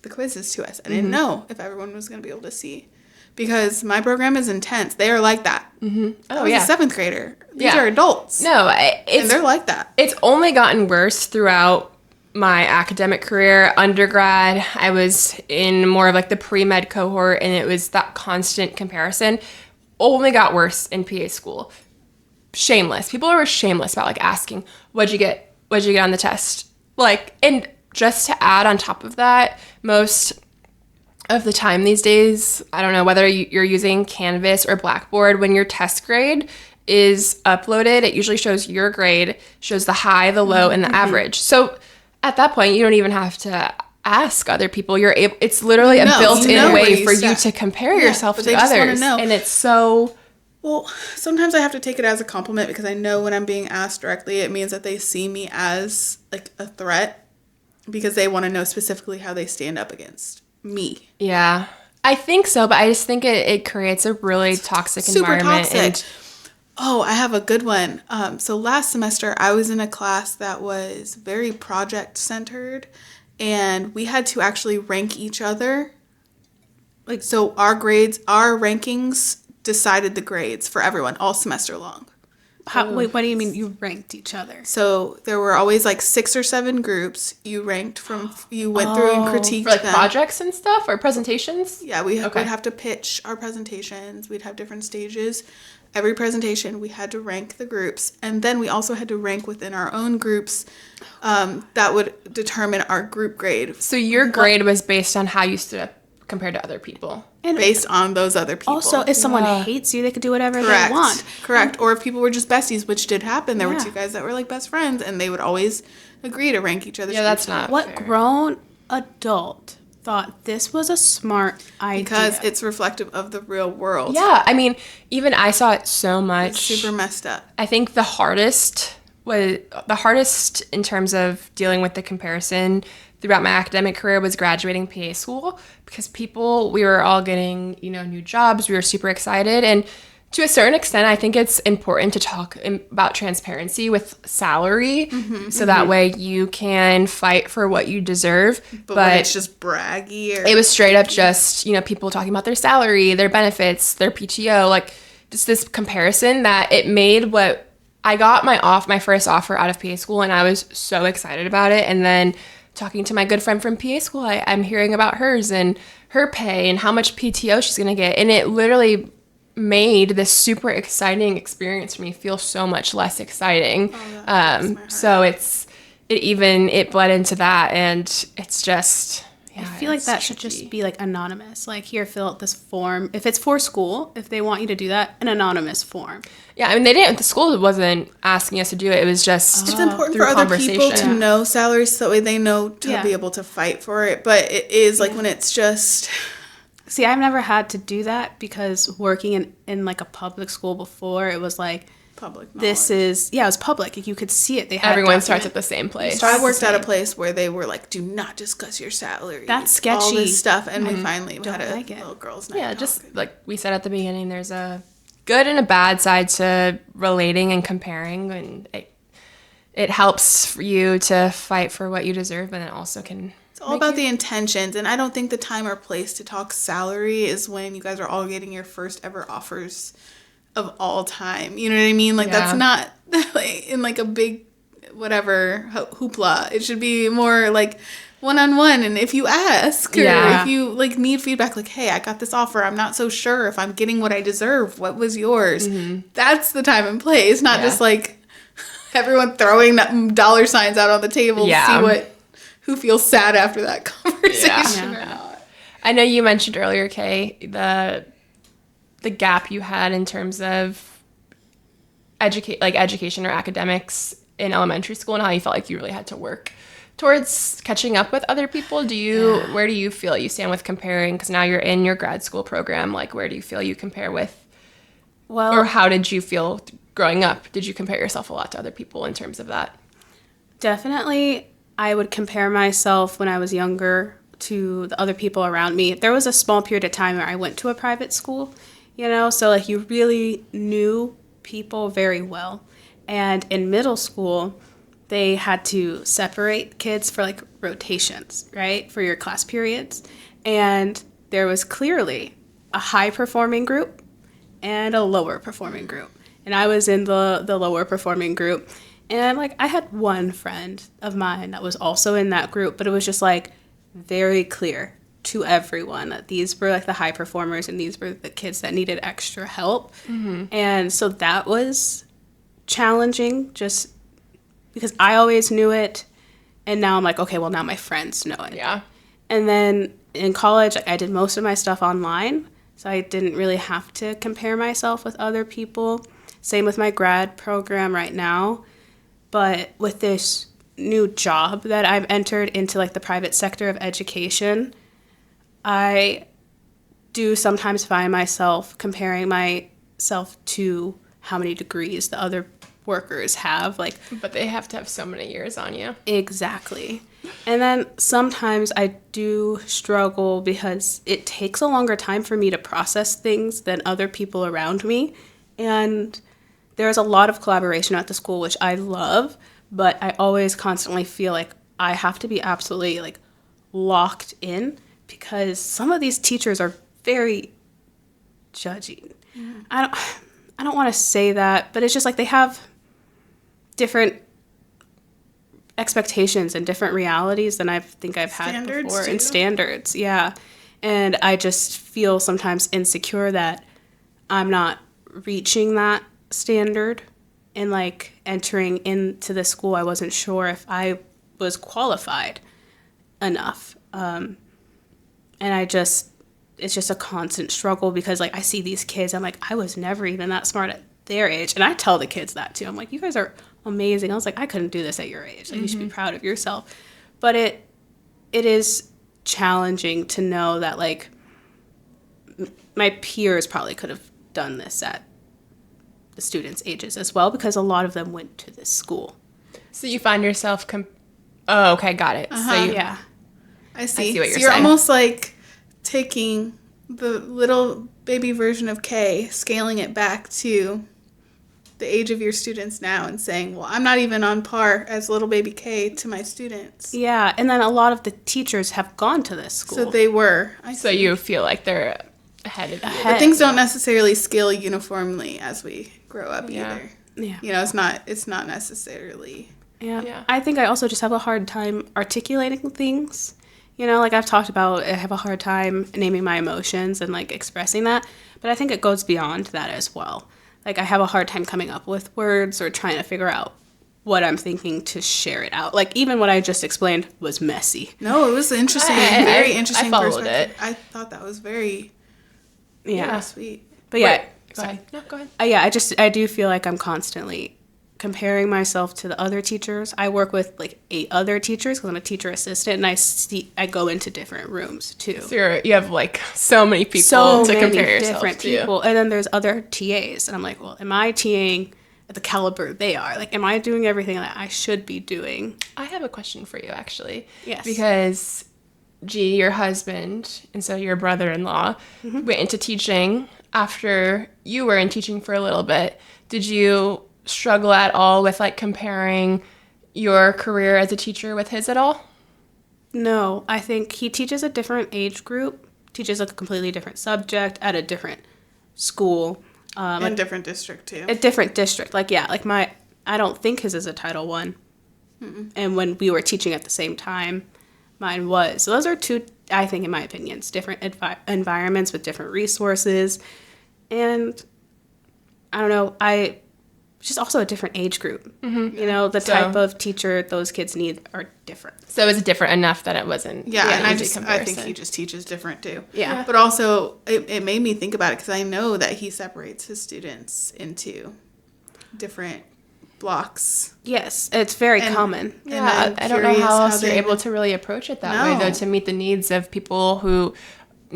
Speaker 2: the quizzes to us. I didn't know if everyone was going to be able to see. Because my program is intense. They are like that.
Speaker 3: Mm-hmm.
Speaker 2: I was a 7th grader. These are adults.
Speaker 3: No,
Speaker 2: and they're like that.
Speaker 3: It's only gotten worse throughout my academic career. Undergrad, I was in more of like the pre-med cohort, and it was that constant comparison. Only got worse in PA school. Shameless. People were shameless about like asking, what'd you get on the test? Like, and just to add on top of that, most of the time these days, I don't know whether you're using Canvas or Blackboard, when your test grade is uploaded, it usually shows your grade, shows the high, the low, and the average. So at that point, you don't even have to ask other people. It's literally a built-in way for you to compare yourself to others. And it's so...
Speaker 2: Well, sometimes I have to take it as a compliment because I know when I'm being asked directly, it means that they see me as like a threat because they want to know specifically how they stand up against me.
Speaker 3: Yeah, I think so, but I just think it creates a really toxic environment.
Speaker 2: Super toxic. I have a good one. So last semester, I was in a class that was very project-centered, and we had to actually rank each other. Like, so our rankings decided the grades for everyone all semester long.
Speaker 1: Wait, what do you mean you ranked each other?
Speaker 2: So there were always like 6 or 7 groups. You went through and critiqued
Speaker 3: for like
Speaker 2: them.
Speaker 3: Projects and stuff or presentations?
Speaker 2: Yeah, we'd have to pitch our presentations. We'd have different stages. Every presentation, we had to rank the groups. And then we also had to rank within our own groups that would determine our group grade.
Speaker 3: So your grade was based on how you stood up compared to other people.
Speaker 2: And based on those other people.
Speaker 1: Also, if someone hates you, they could do whatever they want.
Speaker 2: Correct. Or if people were just besties, which did happen. There were 2 guys that were like best friends, and they would always agree to rank each other's.
Speaker 3: Yeah, that's not
Speaker 1: What
Speaker 3: fair.
Speaker 1: grown adult thought this was a smart idea?
Speaker 2: Because it's reflective of the real world.
Speaker 3: Yeah, I mean, even I saw it so much.
Speaker 2: It's super messed up.
Speaker 3: I think the hardest in terms of dealing with the comparison throughout my academic career was graduating PA school, because we were all getting, new jobs. We were super excited. And to a certain extent, I think it's important to talk about transparency with salary, so that way you can fight for what you deserve.
Speaker 2: But when it's just braggy.
Speaker 3: It was straight up just, people talking about their salary, their benefits, their PTO, like just this comparison that it made what I got my first offer out of PA school, and I was so excited about it. And then talking to my good friend from PA school, I'm hearing about hers and her pay and how much PTO she's going to get. And it literally made this super exciting experience for me feel so much less exciting. So it bled into that, and it's just...
Speaker 1: Yeah, I feel like that should just be like anonymous. Like, here, fill out this form. If it's for school, if they want you to do that, an anonymous form.
Speaker 3: Yeah, I mean, the school wasn't asking us to do it. It was just
Speaker 2: it's important for other people to know salaries so that way they know to be able to fight for it. But it is like when it's just...
Speaker 1: See, I've never had to do that because working in like a public school before, it was like...
Speaker 2: Public knowledge.
Speaker 1: It was public. You could see it.
Speaker 3: Everyone starts at the same place.
Speaker 2: So I worked at a place where they were like, do not discuss your salary.
Speaker 1: That's sketchy.
Speaker 2: All this stuff. And we finally had a little girls' night.
Speaker 3: Yeah, just like we said at the beginning, there's a good and a bad side to relating and comparing. And it helps for you to fight for what you deserve, but it also can
Speaker 2: all about the intentions, and I don't think the time or place to talk salary is when you guys are all getting your first ever offers of all time. You know what I mean? Like, that's not like, in like a big whatever hoopla. It should be more like one-on-one, and if you ask or if you like need feedback, like, hey, I got this offer, I'm not so sure if I'm getting what I deserve, what was yours? That's the time and place, not just like everyone throwing dollar signs out on the table to see who feels sad after that conversation or not.
Speaker 3: I know you mentioned earlier, Kay, the gap you had in terms of education or academics in elementary school, and how you felt like you really had to work towards catching up with other people. Where do you feel you stand with comparing? Because now you're in your grad school program. Like, where do you feel you compare with? Well, or how did you feel growing up? Did you compare yourself a lot to other people in terms of that?
Speaker 1: Definitely, I would compare myself when I was younger to the other people around me. There was a small period of time where I went to a private school, so like you really knew people very well. And in middle school, they had to separate kids for like rotations, right, for your class periods. And there was clearly a high performing group and a lower performing group. And I was in the lower performing group. And like I had one friend of mine that was also in that group, but it was just like very clear to everyone that these were like the high performers and these were the kids that needed extra help. And so that was challenging just because I always knew it, and now I'm like, okay, well, now my friends know it.
Speaker 3: Yeah.
Speaker 1: And then in college, I did most of my stuff online, so I didn't really have to compare myself with other people. Same with my grad program right now. But with this new job that I've entered into, like, the private sector of education, I do sometimes find myself comparing myself to how many degrees the other workers have, like,
Speaker 3: but they have to have so many years on you.
Speaker 1: Exactly. And then sometimes I do struggle because it takes a longer time for me to process things than other people around me, and there's a lot of collaboration at the school, which I love, but I always constantly feel like I have to be absolutely like locked in because some of these teachers are very judging. I don't want to say that, but it's just like they have different expectations and different realities than I think I've had
Speaker 2: Standards
Speaker 1: before.
Speaker 2: too.
Speaker 1: And standards, yeah. And I just feel sometimes insecure that I'm not reaching that standard. And like entering into the school, I wasn't sure if I was qualified enough. And it's just a constant struggle because like I see these kids, I'm like, I was never even that smart at their age. And I tell the kids that too. I'm like, you guys are amazing. I was like, I couldn't do this at your age. Like, you should be proud of yourself. But it is challenging to know that like my peers probably could have done this at the students' ages as well because a lot of them went to this school.
Speaker 3: So you find yourself oh, okay, got it. So
Speaker 1: Yeah.
Speaker 2: I see.
Speaker 3: I see what
Speaker 2: So
Speaker 3: you're saying.
Speaker 2: almost like taking the little baby version of Kay, scaling it back to the age of your students now and saying, well, I'm not even on par as little baby Kay to my students.
Speaker 1: Yeah, and then a lot of the teachers have gone to this school.
Speaker 2: So they were.
Speaker 3: So you feel like they're ahead of you.
Speaker 2: But things don't necessarily scale uniformly as we grow up either.
Speaker 1: Yeah.
Speaker 2: It's not necessarily.
Speaker 1: Yeah. I think I also just have a hard time articulating things. Like I've talked about, I have a hard time naming my emotions and like expressing that. But I think it goes beyond that as well. Like I have a hard time coming up with words or trying to figure out what I'm thinking to share it out. Like even what I just explained was messy.
Speaker 2: No, it was interesting. Very interesting.
Speaker 3: I followed
Speaker 2: perspective.
Speaker 3: it.
Speaker 2: I thought that was very sweet.
Speaker 1: But yeah.
Speaker 3: Wait, go ahead. No, go ahead.
Speaker 1: I do feel like I'm constantly comparing myself to the other teachers. I work with like 8 other teachers because I'm a teacher assistant, and I go into different rooms too.
Speaker 3: So you have like so many people to compare yourself
Speaker 1: different
Speaker 3: to.
Speaker 1: people, and then there's other TAs, and I'm like, well, am I TAing at the caliber they are? Like, am I doing everything that I should be doing?
Speaker 3: I have a question for you, actually.
Speaker 1: Yes.
Speaker 3: Because G, your husband, and so your brother-in-law, went into teaching after you were in teaching for a little bit. Did you struggle at all with like comparing your career as a teacher with his at all?
Speaker 1: No, I think he teaches a different age group, teaches a completely different subject at a different school.
Speaker 2: In a different district, too.
Speaker 1: A different district. Like, yeah, like I don't think his is a Title I. And when we were teaching at the same time, mine was. So those are two, I think, in my opinion, different environments with different resources. And I don't know, just also a different age group. You know, the type of teacher those kids need are different.
Speaker 3: So it's different enough that it wasn't.
Speaker 2: Yeah, and
Speaker 3: an
Speaker 2: I
Speaker 3: easy
Speaker 2: think
Speaker 3: comparison.
Speaker 2: he just teaches different too.
Speaker 1: Yeah.
Speaker 2: But also, it made me think about it because I know that he separates his students into different blocks.
Speaker 1: Yes, it's very common.
Speaker 3: Yeah, I don't know how else you're able to really approach it that way, though, to meet the needs of people who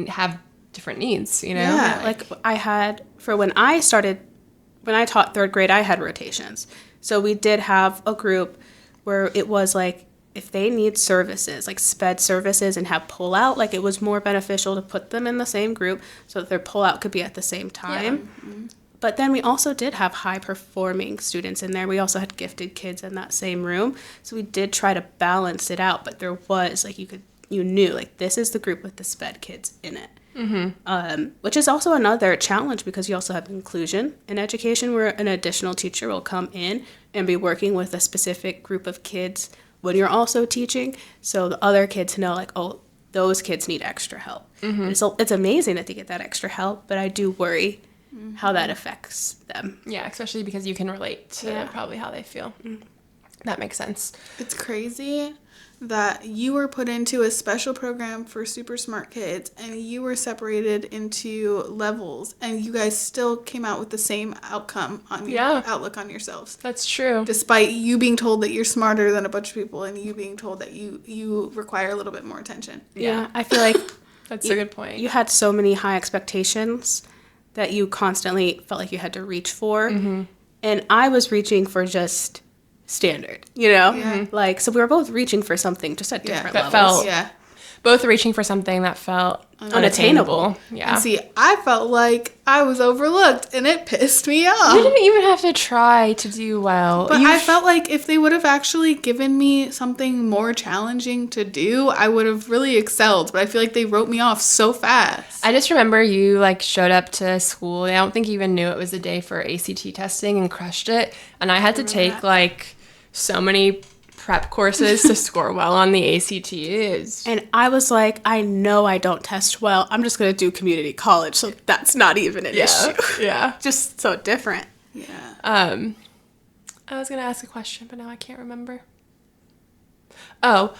Speaker 3: have different needs, you know?
Speaker 2: Yeah.
Speaker 1: Like I had, for when I taught third grade, I had rotations. So we did have a group where it was like, if they need services, like sped services and have pull-out, like it was more beneficial to put them in the same group so that their pull-out could be at the same time. Yeah. But then we also did have high-performing students in there. We also had gifted kids in that same room. So we did try to balance it out, but there was, like, you knew, like, this is the group with the sped kids in it. Which is also another challenge because you also have inclusion in education where an additional teacher will come in and be working with a specific group of kids when you're also teaching, so the other kids know, like, oh, those kids need extra help. And so it's amazing that they get that extra help, but I do worry how that affects them.
Speaker 3: Yeah, especially because you can relate to probably how they feel. That makes sense.
Speaker 2: It's crazy that you were put into a special program for super smart kids and you were separated into levels and you guys still came out with the same outcome on your outlook on yourselves.
Speaker 3: That's true.
Speaker 2: Despite you being told that you're smarter than a bunch of people and you being told that you require a little bit more attention.
Speaker 1: Yeah, I feel like
Speaker 3: that's a good point.
Speaker 1: You had so many high expectations that you constantly felt like you had to reach for. And I was reaching for just standard, you know? Like, so we were both reaching for something just at different levels.
Speaker 3: Both reaching for something that felt unattainable. Yeah.
Speaker 2: And see, I felt like I was overlooked and it pissed me off.
Speaker 3: You didn't even have to try to do well.
Speaker 2: But I felt like if they would have actually given me something more challenging to do, I would have really excelled. But I feel like they wrote me off so fast.
Speaker 3: I just remember you, like, showed up to school. I don't think you even knew it was the day for ACT testing and crushed it. And I had to take, like, so many prep courses to score well on the ACTs.
Speaker 1: And I was like, I know I don't test well. I'm just going to do community college, so that's not even an issue.
Speaker 3: Yeah.
Speaker 1: Just so different.
Speaker 2: Yeah.
Speaker 3: I was going to ask a question, but now I can't remember. Oh,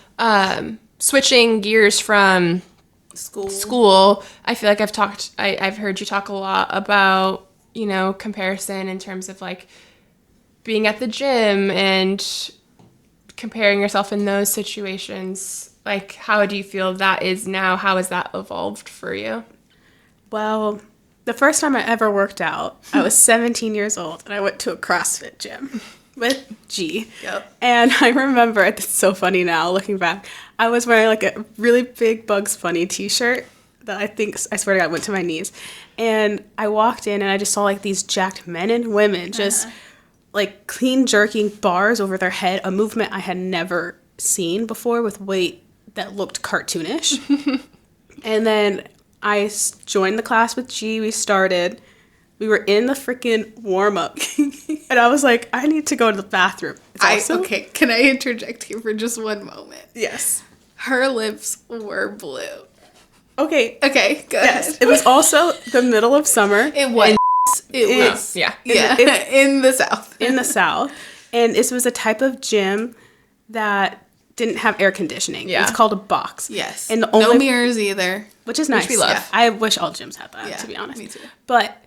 Speaker 3: switching gears from school, I feel like I've heard you talk a lot about, you know, comparison in terms of, like, being at the gym and comparing yourself in those situations. Like, how do you feel that is now? How has that evolved for you?
Speaker 1: Well, the first time I ever worked out, I was 17 years old, and I went to a CrossFit gym with G. And I remember, it's so funny now, looking back, I was wearing, like, a really big Bugs Bunny t-shirt that I swear to God, went to my knees. And I walked in, and I just saw, like, these jacked men and women just like clean jerking bars over their head, a movement I had never seen before with weight that looked cartoonish. And then I joined the class with G. We were in the freaking warm-up. And I was like, I need to go to the bathroom.
Speaker 2: Okay, can I interject here for just one moment?
Speaker 1: Yes.
Speaker 2: Her lips were blue.
Speaker 1: Okay,
Speaker 2: go ahead.
Speaker 1: It was also the middle of summer.
Speaker 2: It was. It was.
Speaker 3: Yeah.
Speaker 2: In the South.
Speaker 1: In the South. And this was a type of gym that didn't have air conditioning.
Speaker 3: Yeah.
Speaker 1: It's called a box.
Speaker 2: Yes.
Speaker 1: And
Speaker 2: no mirrors either.
Speaker 1: Which is nice.
Speaker 3: Which we love.
Speaker 1: Yeah. I wish all gyms had that, to be honest.
Speaker 2: Me too.
Speaker 1: But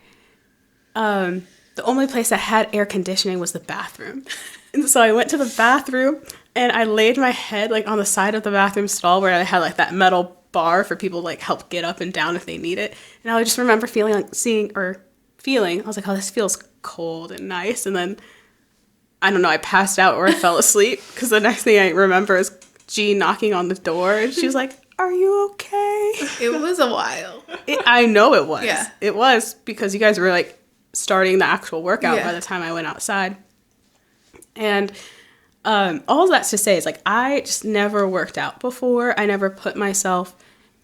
Speaker 1: the only place that had air conditioning was the bathroom. And so I went to the bathroom and I laid my head, like, on the side of the bathroom stall where I had, like, that metal bar for people to, like, help get up and down if they need it. And I just remember feeling, I was like, oh, this feels cold and nice. And then, I don't know, I passed out or I fell asleep because the next thing I remember is G knocking on the door. And she was like, are you okay?
Speaker 2: It was a while.
Speaker 1: I know it was.
Speaker 2: Yeah.
Speaker 1: It was because you guys were, like, starting the actual workout by the time I went outside. And All that's to say is, like, I just never worked out before. I never put myself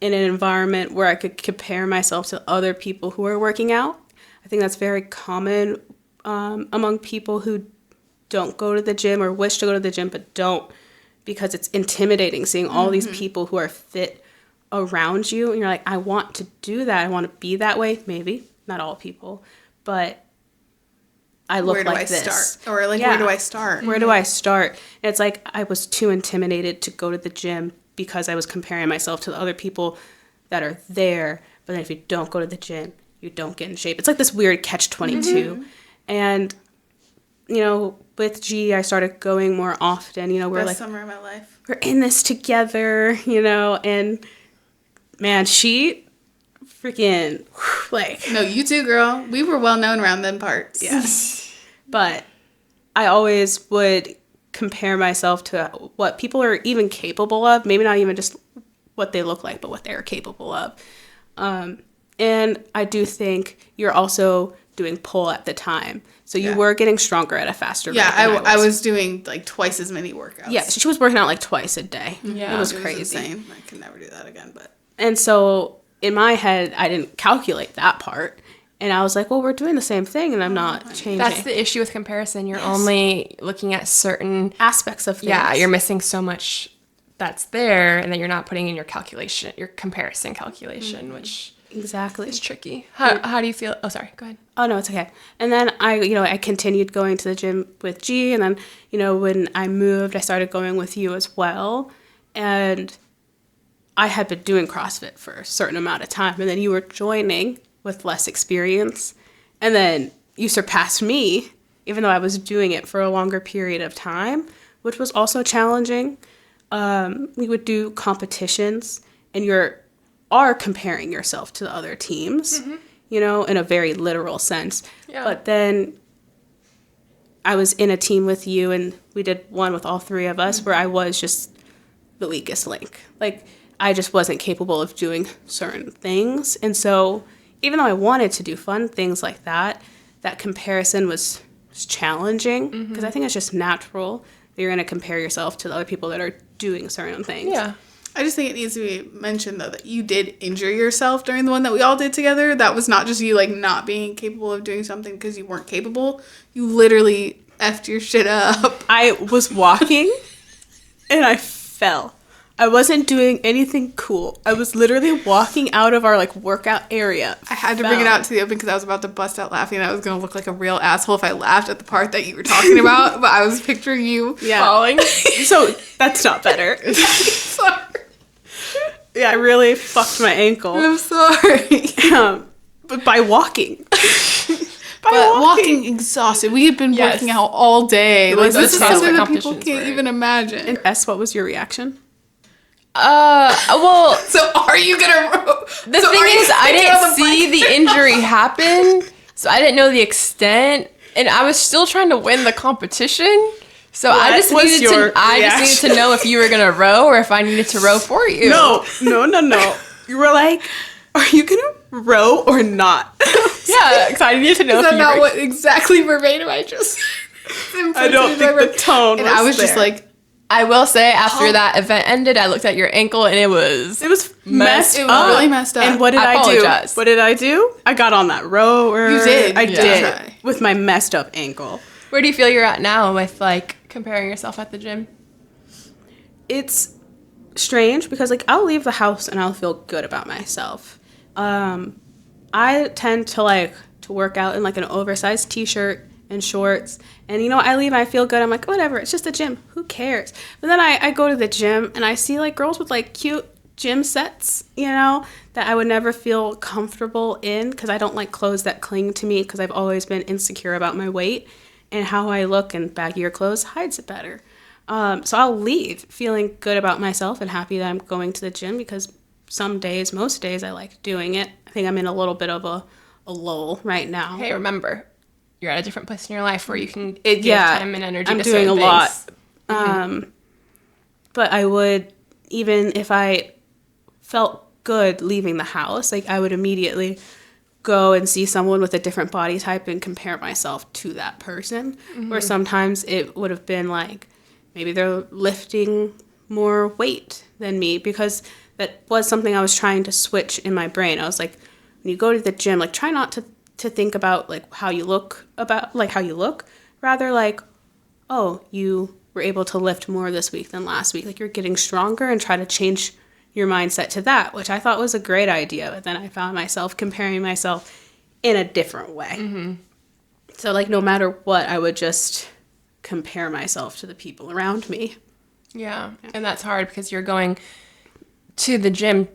Speaker 1: in an environment where I could compare myself to other people who are working out. I think that's very common among people who don't go to the gym or wish to go to the gym but don't, because it's intimidating seeing all these people who are fit around you, and you're like, I want to do that. I want to be that way. Maybe not all people, but I look
Speaker 2: where do
Speaker 1: like
Speaker 2: I
Speaker 1: this.
Speaker 2: start? Or like, where do I start?
Speaker 1: Where do I start? And it's like I was too intimidated to go to the gym because I was comparing myself to the other people that are there. But then if you don't go to the gym, you don't get in shape. It's like this weird catch-22. And, you know, with G, I started going more often. You know, we're
Speaker 2: Best
Speaker 1: like,
Speaker 2: summer of my life.
Speaker 1: we're in this together, you know, and man, she freaking, like.
Speaker 2: No, you too, girl. We were well known around them parts.
Speaker 1: Yes. But I always would compare myself to what people are even capable of. Maybe not even just what they look like, but what they're capable of. And I do think you're also doing pull at the time. So you were getting stronger at a faster rate.
Speaker 2: Yeah, I was doing like twice as many workouts.
Speaker 1: Yeah, so she was working out like twice a day.
Speaker 3: Yeah.
Speaker 1: It was
Speaker 2: It was
Speaker 1: crazy.
Speaker 2: insane. I could never do that again, but.
Speaker 1: And so in my head, I didn't calculate that part. And I was like, well, we're doing the same thing and I'm not changing.
Speaker 3: That's the issue with comparison. You're only looking at certain
Speaker 1: aspects of things.
Speaker 3: Yeah, you're missing so much that's there, and then you're not putting in your calculation, your comparison calculation, which
Speaker 1: Exactly.
Speaker 3: is tricky. How do you feel? Oh, sorry. Go ahead.
Speaker 1: Oh, no, it's okay. And then I continued going to the gym with G. And then, when I moved, I started going with you as well. And I had been doing CrossFit for a certain amount of time. And then you were joining with less experience. And then you surpassed me, even though I was doing it for a longer period of time, which was also challenging. We would do competitions, and you are comparing yourself to the other teams, in a very literal sense.
Speaker 3: Yeah.
Speaker 1: But then I was in a team with you, and we did one with all three of us, where I was just the weakest link. Like, I just wasn't capable of doing certain things. And so even though I wanted to do fun things like that, that comparison was challenging, because I think it's just natural that you're going to compare yourself to the other people that are doing certain things.
Speaker 3: Yeah.
Speaker 2: I just think it needs to be mentioned, though, that you did injure yourself during the one that we all did together. That was not just you, not being capable of doing something because you weren't capable. You literally effed your shit up.
Speaker 1: I was walking, and I fell. I wasn't doing anything cool. I was literally walking out of our, workout area.
Speaker 2: I had to bring it out to the open because I was about to bust out laughing, and I was going to look like a real asshole if I laughed at the part that you were talking about, but I was picturing you falling.
Speaker 1: So that's not better.
Speaker 2: Sorry.
Speaker 1: Yeah, I really fucked my ankle.
Speaker 2: I'm sorry.
Speaker 1: But by walking.
Speaker 2: Walking exhausted. We had been working out all day.
Speaker 3: was
Speaker 2: This
Speaker 3: the
Speaker 2: is
Speaker 3: task
Speaker 2: something
Speaker 3: of
Speaker 2: that people
Speaker 3: competitions,
Speaker 2: can't
Speaker 3: right?
Speaker 2: even imagine.
Speaker 1: And S, what was your reaction?
Speaker 3: Well,
Speaker 2: So are you gonna?
Speaker 3: the thing is, I didn't see the injury happen, so I didn't know the extent, and I was still trying to win the competition. So I just needed to know if you were gonna row or if I needed to row for you.
Speaker 1: No. You were like, are you going to row or not?
Speaker 3: Yeah, because I needed to know
Speaker 2: Is
Speaker 3: if
Speaker 2: that
Speaker 3: you
Speaker 2: not
Speaker 3: were.
Speaker 2: what exactly verbatim I just?
Speaker 1: I don't think the tone
Speaker 2: And
Speaker 1: was
Speaker 2: I was just
Speaker 1: there.
Speaker 2: like,
Speaker 3: I will say, after that event ended, I looked at your ankle and it was
Speaker 1: messed
Speaker 2: it was
Speaker 1: up.
Speaker 2: really messed up.
Speaker 1: And what did
Speaker 3: I
Speaker 1: I do?
Speaker 3: apologize.
Speaker 1: What did I do? I got on that rower.
Speaker 2: You did.
Speaker 1: I
Speaker 2: You
Speaker 1: did.
Speaker 2: try.
Speaker 1: With my messed up ankle.
Speaker 3: Where do you feel you're at now with comparing yourself at the gym?
Speaker 1: It's strange because I'll leave the house and I'll feel good about myself. I tend to work out in an oversized t-shirt and shorts, and I leave and I feel good. I'm like, whatever, it's just a gym, who cares? But then I go to the gym and I see girls with cute gym sets, that I would never feel comfortable in because I don't like clothes that cling to me because I've always been insecure about my weight, and how I look in baggier clothes hides it better. So I'll leave feeling good about myself and happy that I'm going to the gym, because most days I like doing it. I think I'm in a little bit of a lull right now.
Speaker 3: Hey, remember, you're at a different place in your life where you can give time and energy
Speaker 1: I'm
Speaker 3: to
Speaker 1: doing
Speaker 3: certain
Speaker 1: a lot.
Speaker 3: things.
Speaker 1: But I would, even if I felt good leaving the house, I would immediately go and see someone with a different body type and compare myself to that person. Where sometimes it would have been maybe they're lifting more weight than me, because that was something I was trying to switch in my brain. I was like, when you go to the gym, like, try not to think about like how you look, rather like, oh, you were able to lift more this week than last week, like you're getting stronger, and try to change your mindset to that, which I thought was a great idea. But then I found myself comparing myself in a different way. So like no matter what, I would just compare myself to the people around me.
Speaker 3: Yeah. And that's hard because you're going to the gym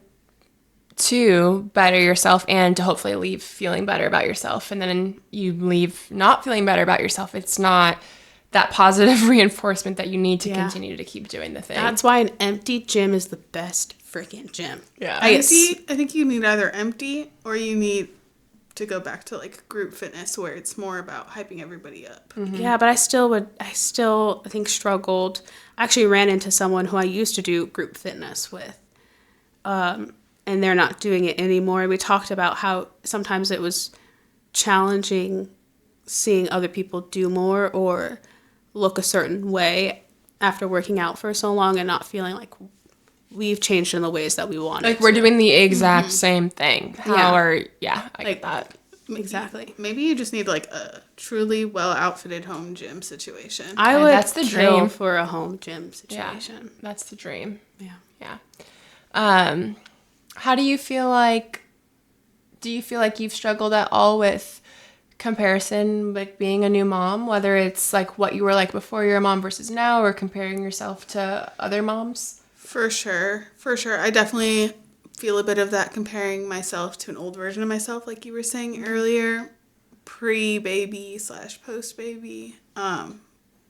Speaker 3: to better yourself and to hopefully leave feeling better about yourself. And then you leave not feeling better about yourself. It's not that positive reinforcement that you need to continue to keep doing the thing.
Speaker 1: That's why an empty gym is the best freaking gym.
Speaker 3: Yeah.
Speaker 2: I think you need either empty or you need to go back to like group fitness where it's more about hyping everybody up.
Speaker 1: Yeah, but I still think struggled. I actually ran into someone who I used to do group fitness with. And they're not doing it anymore. We talked about how sometimes it was challenging seeing other people do more or look a certain way after working out for so long and not feeling like we've changed in the ways that we wanted.
Speaker 3: Like we're doing the exact same thing. I get that.
Speaker 1: Exactly.
Speaker 2: Maybe you just need like a truly well outfitted home gym situation.
Speaker 1: I would
Speaker 3: that's the
Speaker 1: kill
Speaker 3: dream.
Speaker 1: for a home gym situation.
Speaker 3: Yeah, that's the dream.
Speaker 1: Yeah.
Speaker 3: Yeah. How do you feel like you've struggled at all with comparison, like being a new mom, whether it's like what you were like before you're a mom versus now, or comparing yourself to other moms?
Speaker 2: For sure. I definitely feel a bit of that, comparing myself to an old version of myself, like you were saying earlier, pre-baby / post-baby. And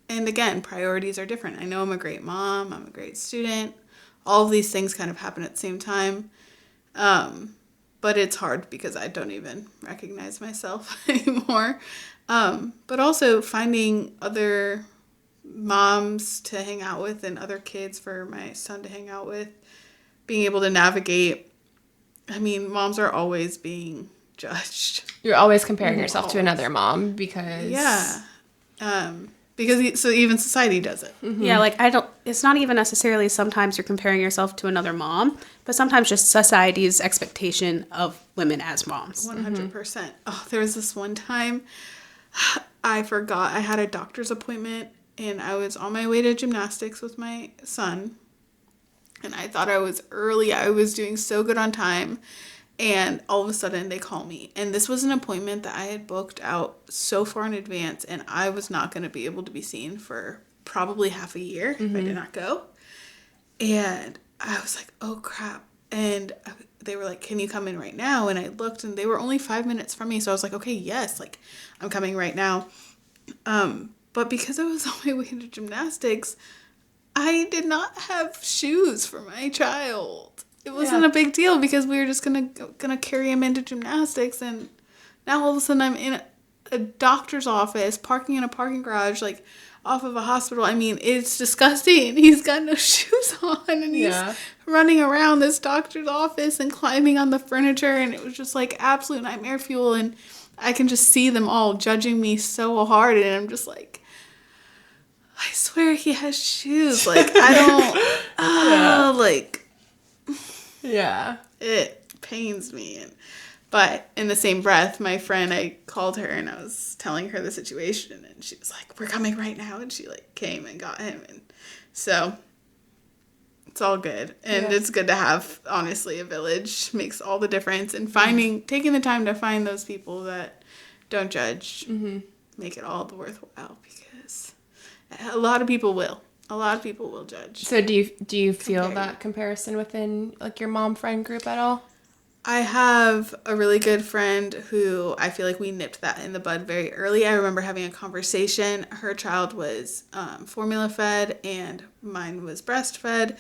Speaker 2: again, priorities are different. I know I'm a great mom. I'm a great student. All of these things kind of happen at the same time. But it's hard because I don't even recognize myself anymore. But also finding other moms to hang out with and other kids for my son to hang out with, being able to navigate. I mean, moms are always being judged.
Speaker 3: You're always comparing yourself to another mom because...
Speaker 2: Yeah. Because so even society does it.
Speaker 1: Yeah, like it's not even necessarily sometimes you're comparing yourself to another mom, but sometimes just society's expectation of women as moms.
Speaker 2: 100%. Oh, there was this one time I forgot I had a doctor's appointment and I was on my way to gymnastics with my son. And I thought I was early. I was doing so good on time. And all of a sudden they call me. And this was an appointment that I had booked out so far in advance. And I was not going to be able to be seen for probably half a year if I did not go. And I was like, oh, crap. And they were like, can you come in right now? And I looked and they were only 5 minutes from me. So I was like, okay, yes, like I'm coming right now. But because I was on my way to gymnastics, I did not have shoes for my child. It wasn't a big deal because we were just gonna carry him into gymnastics, and now all of a sudden I'm in a doctor's office, parking in a parking garage, like off of a hospital. I mean, it's disgusting. He's got no shoes on, and he's running around this doctor's office and climbing on the furniture, and it was just like absolute nightmare fuel. And I can just see them all judging me so hard, and I'm just like, I swear he has shoes. Like I don't, like.
Speaker 3: Yeah.
Speaker 2: It pains me. But in the same breath, my friend, I called her and I was telling her the situation and she was like, we're coming right now. And she like came and got him. And so it's all good. And it's good to have, honestly, a village makes all the difference. And taking the time to find those people that don't judge, make it all the worthwhile, because a lot of people will. A lot of people will judge.
Speaker 3: So do you feel that comparison within like your mom friend group at all?
Speaker 2: I have a really good friend who I feel like we nipped that in the bud very early. I remember having a conversation. Her child was formula fed and mine was breastfed,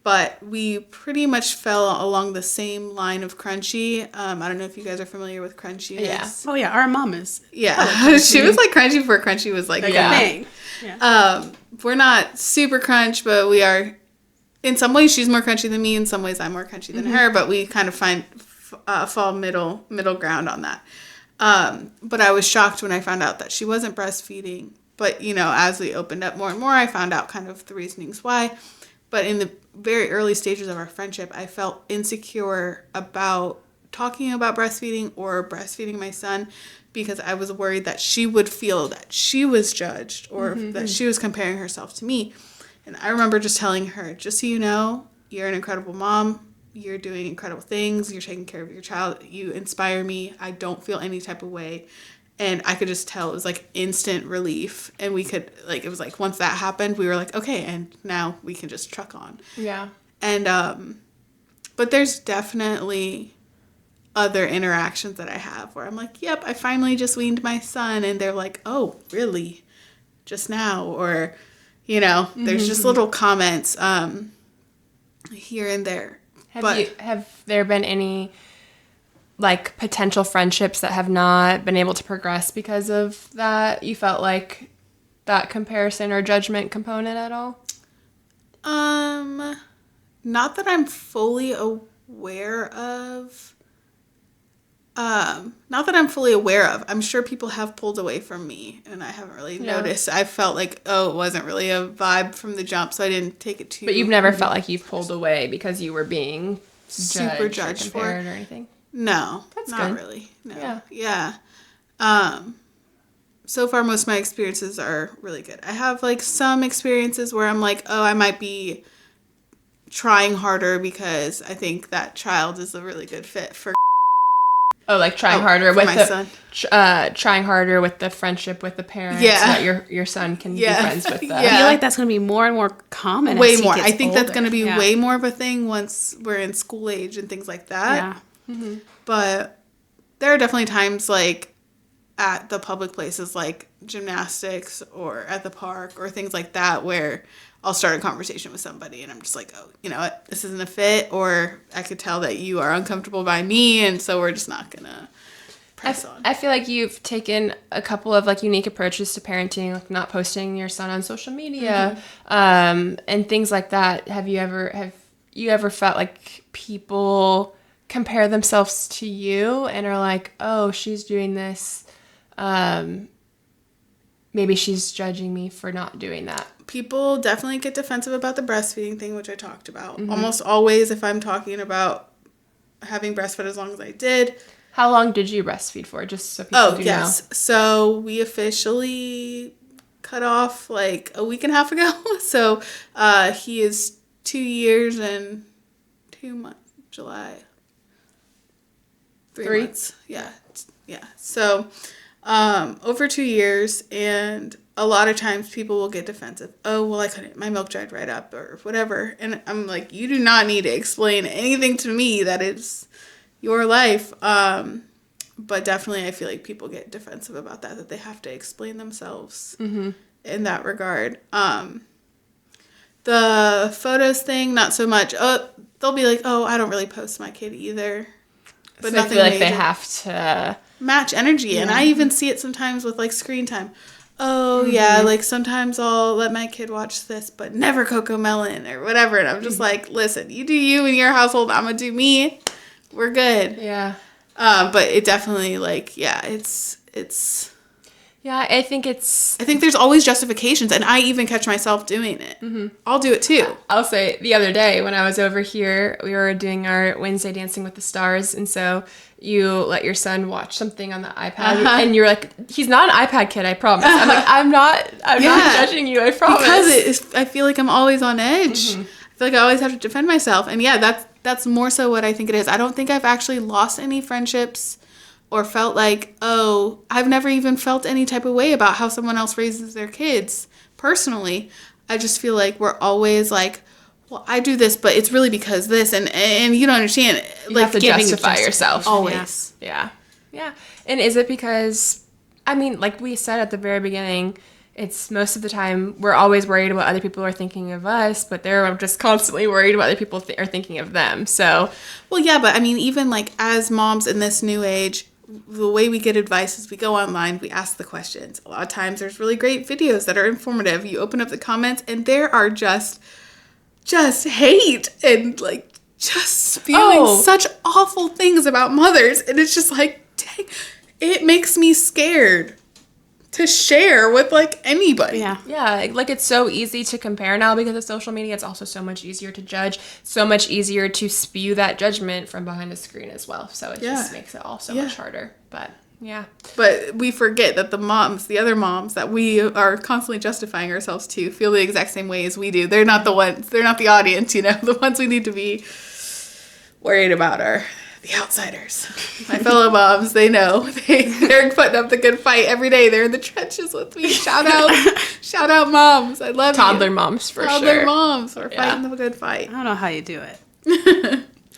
Speaker 2: but we pretty much fell along the same line of crunchy. I don't know if you guys are familiar with crunchy.
Speaker 1: Yeah. Oh yeah, our mom is.
Speaker 2: Yeah, she was like crunchy before crunchy was like a thing. Yeah. We're not super crunch, but we are. In some ways, she's more crunchy than me. In some ways, I'm more crunchy than her. But we kind of fall middle ground on that. But I was shocked when I found out that she wasn't breastfeeding But, as we opened up more and more, I found out kind of the reasonings why. But in the very early stages of our friendship, I felt insecure about talking about breastfeeding or breastfeeding my son because I was worried that she would feel that she was judged or that she was comparing herself to me. And I remember just telling her, just so you know, you're an incredible mom. You're doing incredible things. You're taking care of your child. You inspire me. I don't feel any type of way. And I could just tell it was like instant relief. And we could, like, it was like once that happened, we were like, okay, and now we can just truck on.
Speaker 3: Yeah.
Speaker 2: And, but there's definitely other interactions that I have where I'm like, yep, I finally just weaned my son. And they're like, oh, really? Just now? Or, there's just little comments here and there.
Speaker 3: Have there been any, like, potential friendships that have not been able to progress because of that? You felt like that comparison or judgment component at all?
Speaker 2: Not that I'm fully aware of. I'm sure people have pulled away from me, and I haven't really noticed. I felt like, it wasn't really a vibe from the jump, so I didn't take it too.
Speaker 3: But you've never felt like you've pulled away because you were being
Speaker 2: super judged for it
Speaker 3: or anything?
Speaker 2: No,
Speaker 3: that's
Speaker 2: not
Speaker 3: good.
Speaker 2: Really. No. Yeah. So far, most of my experiences are really good. I have like some experiences where I'm like, I might be trying harder because I think that child is a really good fit for.
Speaker 3: Oh, like trying harder with
Speaker 2: my
Speaker 3: the
Speaker 2: son.
Speaker 3: Trying harder with the friendship with the parents.
Speaker 2: Yeah.
Speaker 3: So that your son can be friends with them.
Speaker 1: I feel like that's going to be more and more common.
Speaker 2: Way
Speaker 1: as he
Speaker 2: more.
Speaker 1: gets
Speaker 2: I think that's
Speaker 1: older.
Speaker 2: going to be way more of a thing once we're in school age and things like that.
Speaker 1: Yeah.
Speaker 3: Mm-hmm.
Speaker 2: But there are definitely times like at the public places like gymnastics or at the park or things like that where I'll start a conversation with somebody and I'm just like, you know what, this isn't a fit, or I could tell that you are uncomfortable by me, and so we're just not gonna press on.
Speaker 3: I feel like you've taken a couple of like unique approaches to parenting, like not posting your son on social media, and things like that. Have you ever felt like people compare themselves to you and are like, oh, she's doing this, maybe she's judging me for not doing that?
Speaker 2: People definitely get defensive about the breastfeeding thing, which I talked about. Almost always, if I'm talking about having breastfed as long as I did.
Speaker 3: How long did you breastfeed for? Just so people do know.
Speaker 2: So we officially cut off like a week and a half ago. So he is 2 years and 2 months. July. 3 months. Yeah. So over 2 years, and a lot of times people will get defensive. Oh, well, I couldn't. My milk dried right up or whatever. And I'm like, you do not need to explain anything to me. That is your life. But definitely I feel like people get defensive about that they have to explain themselves in that regard. The photos thing, not so much. Oh, they'll be like, oh, I don't really post my kid either. But
Speaker 3: so I feel like they have to
Speaker 2: match energy. Yeah. And I even see it sometimes with like screen time. Oh, yeah, like sometimes I'll let my kid watch this, but never Coco Melon or whatever. And I'm just like, listen, you do you in your household, I'm going to do me. We're good.
Speaker 3: Yeah.
Speaker 2: But it definitely, like, it's...
Speaker 3: Yeah, I think
Speaker 2: there's always justifications, and I even catch myself doing it. I'll do it, too.
Speaker 3: I'll say, the other day when I was over here, we were doing our Wednesday Dancing with the Stars, and so you let your son watch something on the iPad, and you're like, he's not an iPad kid, I promise. I'm like, I'm not judging you, I promise.
Speaker 2: Because I feel like I'm always on edge. I feel like I always have to defend myself, and yeah, that's more so what I think it is. I don't think I've actually lost any friendships or felt like, oh, I've never even felt any type of way about how someone else raises their kids. Personally, I just feel like we're always like, well, I do this, but it's really because this, and you don't understand.
Speaker 3: You have to justify yourself.
Speaker 2: Always.
Speaker 3: Yeah. And is it because, I mean, like we said at the very beginning, it's most of the time we're always worried about other people are thinking of us, but they're just constantly worried about other people are thinking of them. So,
Speaker 2: well, yeah, but I mean, even like as moms in this new age, the way we get advice is we go online, we ask the questions. A lot of times there's really great videos that are informative. You open up the comments and there are just hate and like just spewing such awful things about mothers. And it's just like, dang, it makes me scared to share with like anybody.
Speaker 1: Yeah.
Speaker 3: Yeah, like it's so easy to compare now because of social media. It's also so much easier to judge, so much easier to spew that judgment from behind a screen as well. So it just makes it all so much harder. But yeah.
Speaker 2: But we forget that the other moms that we are constantly justifying ourselves to, feel the exact same way as we do. They're not the ones, they're not the audience, you know. The ones we need to be worried about are the outsiders. My fellow moms, they know. They're putting up the good fight every day. They're in the trenches with me. Shout out moms. I love
Speaker 3: Toddler
Speaker 2: you.
Speaker 3: moms for
Speaker 2: Toddler
Speaker 3: sure.
Speaker 2: moms are fighting the good fight.
Speaker 1: I don't know how you do it.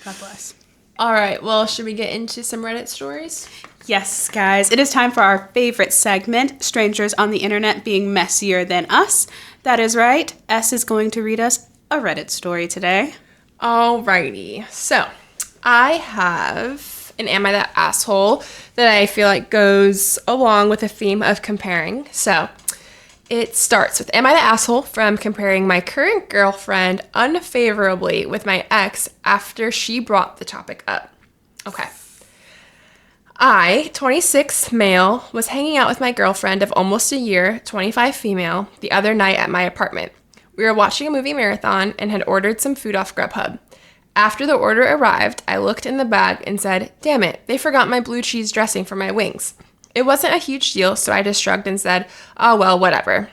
Speaker 1: God bless.
Speaker 3: All right, well, should we get into some Reddit stories?
Speaker 1: Yes, guys, it is time for our favorite segment, Strangers on the Internet Being Messier Than Us. That is right. S is going to read us a Reddit story today.
Speaker 3: Alrighty, so I have an Am I That Asshole that I feel like goes along with the theme of comparing. So it starts with, am I the asshole from comparing my current girlfriend unfavorably with my ex after she brought the topic up? Okay. I, 26 male, was hanging out with my girlfriend of almost a year, 25 female, the other night at my apartment. We were watching a movie marathon and had ordered some food off Grubhub. After the order arrived, I looked in the bag and said, damn it, they forgot my blue cheese dressing for my wings. It wasn't a huge deal, so I just shrugged and said, oh, well, whatever,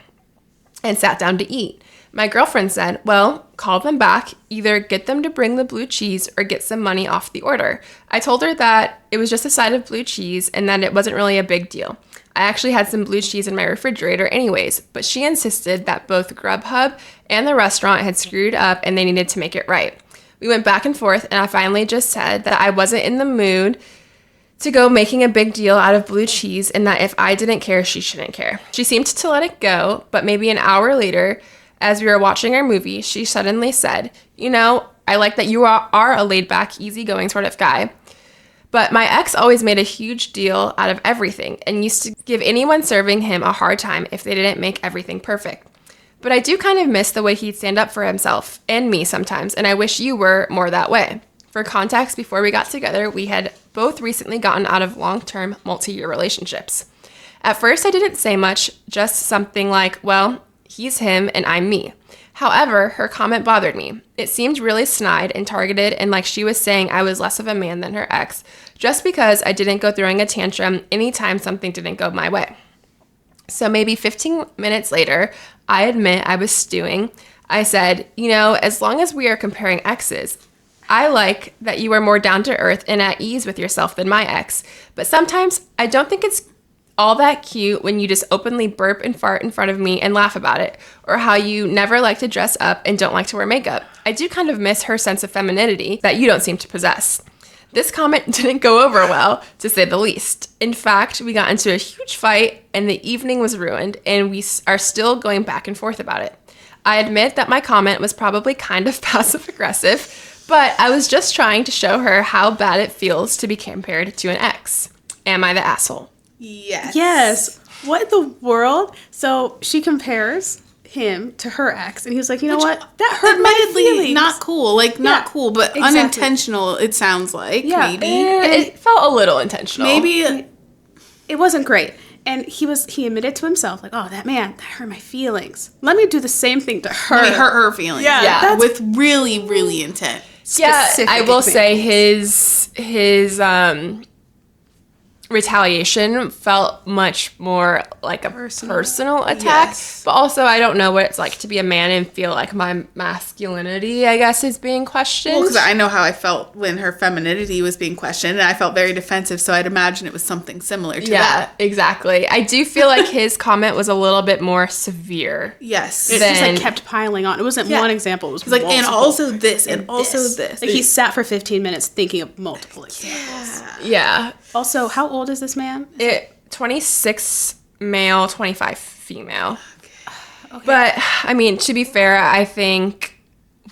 Speaker 3: and sat down to eat. My girlfriend said, well, call them back, either get them to bring the blue cheese or get some money off the order. I told her that it was just a side of blue cheese and that it wasn't really a big deal. I actually had some blue cheese in my refrigerator anyways, but she insisted that both Grubhub and the restaurant had screwed up and they needed to make it right. We went back and forth, and I finally just said that I wasn't in the mood to go making a big deal out of blue cheese and that if I didn't care, she shouldn't care. She seemed to let it go, but maybe an hour later, as we were watching our movie, she suddenly said, you know, I like that you are a laid-back, easygoing sort of guy. But my ex always made a huge deal out of everything and used to give anyone serving him a hard time if they didn't make everything perfect. But I do kind of miss the way he'd stand up for himself and me sometimes, and I wish you were more that way. For context, before we got together, we had both recently gotten out of long-term, multi-year relationships. At first, I didn't say much, just something like, well, he's him and I'm me. However, her comment bothered me. It seemed really snide and targeted and like she was saying I was less of a man than her ex, just because I didn't go throwing a tantrum anytime something didn't go my way. So maybe 15 minutes later, I admit I was stewing. I said, you know, as long as we are comparing exes, I like that you are more down to earth and at ease with yourself than my ex. But sometimes I don't think it's all that cute when you just openly burp and fart in front of me and laugh about it, or how you never like to dress up and don't like to wear makeup. I do kind of miss her sense of femininity that you don't seem to possess. This comment didn't go over well, to say the least. In fact, we got into a huge fight and the evening was ruined, and we are still going back and forth about it. I admit that my comment was probably kind of passive-aggressive, but I was just trying to show her how bad it feels to be compared to an ex. Am I the asshole?
Speaker 2: Yes.
Speaker 1: Yes. What in the world? So she compares him to her ex, and he was like, you know what? That hurt my feelings.
Speaker 2: Not cool. Like, not cool, but
Speaker 1: exactly.
Speaker 2: Unintentional, it sounds like, maybe.
Speaker 3: It felt a little intentional.
Speaker 2: Maybe.
Speaker 1: It wasn't great. And he admitted to himself, like, oh, that hurt my feelings. Let me do the same thing to her.
Speaker 2: Let me hurt her feelings.
Speaker 3: Yeah.
Speaker 2: With really, really intent.
Speaker 3: Yeah,
Speaker 1: Specific
Speaker 3: I will say
Speaker 1: examples.
Speaker 3: his retaliation felt much more like a personal attack.
Speaker 2: Yes.
Speaker 3: But also, I don't know what it's like to be a man and feel like my masculinity, I guess, is being questioned.
Speaker 2: Well, because I know how I felt when her femininity was being questioned, and I felt very defensive, so I'd imagine it was something similar to that.
Speaker 3: Yeah, exactly. I do feel like his comment was a little bit more severe.
Speaker 2: Yes.
Speaker 1: It just like kept piling on. It wasn't
Speaker 2: Yeah.
Speaker 1: one example. It was
Speaker 2: It's like, and
Speaker 1: multiple.
Speaker 2: also this, and also this.
Speaker 1: Like he sat for 15 minutes thinking of multiple examples.
Speaker 3: Yeah.
Speaker 1: Also, how old is this man?
Speaker 3: 26 male, 25 female. Okay. But, I mean, to be fair, I think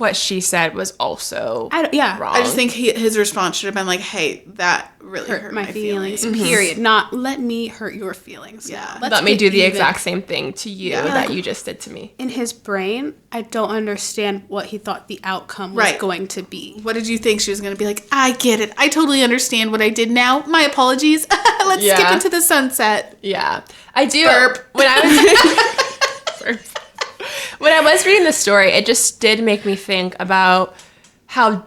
Speaker 3: what she said was also wrong.
Speaker 2: I just think his response should have been like, hey, that really hurt my feelings.
Speaker 1: Period. Not let me hurt your feelings.
Speaker 2: Yeah.
Speaker 3: Let me do the exact same thing to you that you just did to me.
Speaker 1: In his brain, I don't understand what he thought the outcome was going to be.
Speaker 2: What did you think she was going to be like? I get it. I totally understand what I did now. My apologies. Let's skip into the sunset.
Speaker 3: Yeah. I do.
Speaker 2: Burp.
Speaker 3: When I was reading the story, it just did make me think about how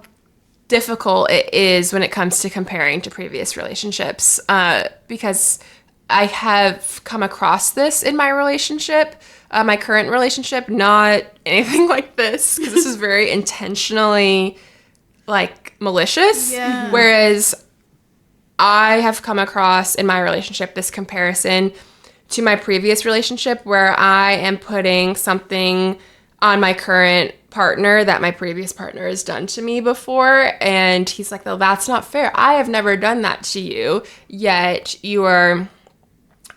Speaker 3: difficult it is when it comes to comparing to previous relationships, because I have come across this in my relationship, my current relationship, not anything like this, because this is very intentionally, like, malicious, whereas I have come across in my relationship this comparison to my previous relationship where I am putting something on my current partner that my previous partner has done to me before, and he's like, "Well, that's not fair. I have never done that to you, yet you are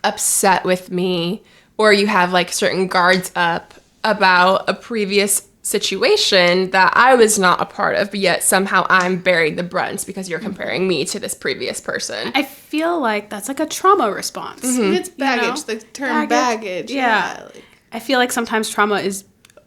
Speaker 3: upset with me, or you have like certain guards up about a previous situation that I was not a part of, but yet somehow I'm bearing the brunt because you're comparing me to this previous person."
Speaker 1: I feel like that's like a trauma response.
Speaker 2: It's baggage. The term baggage.
Speaker 1: Yeah. I feel like sometimes trauma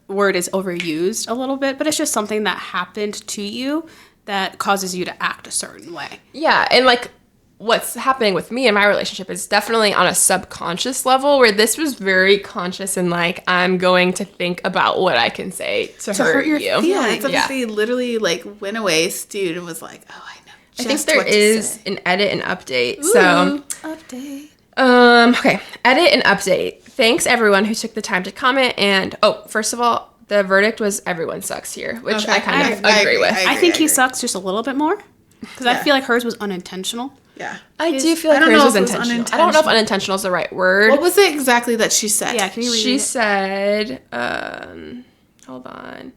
Speaker 1: word is overused a little bit, but it's just something that happened to you that causes you to act a certain way.
Speaker 3: Yeah, and like what's happening with me in my relationship is definitely on a subconscious level, where this was very conscious and like, I'm going to think about what I can say to hurt you.
Speaker 2: Yeah, it's like they literally like went away, stewed, and was like, oh, I know.
Speaker 3: I think there is an edit and update.
Speaker 2: Ooh,
Speaker 3: so
Speaker 2: update.
Speaker 3: Okay, edit and update. Thanks everyone who took the time to comment. And first of all, the verdict was everyone sucks here, which I kind of agree with.
Speaker 1: I think he sucks just a little bit more, because I feel like hers was unintentional.
Speaker 2: Yeah.
Speaker 3: I do feel like hers was intentional. I don't know if unintentional is the right word.
Speaker 2: What was it exactly that she said?
Speaker 1: Yeah, can you read it?
Speaker 3: She said, hold on.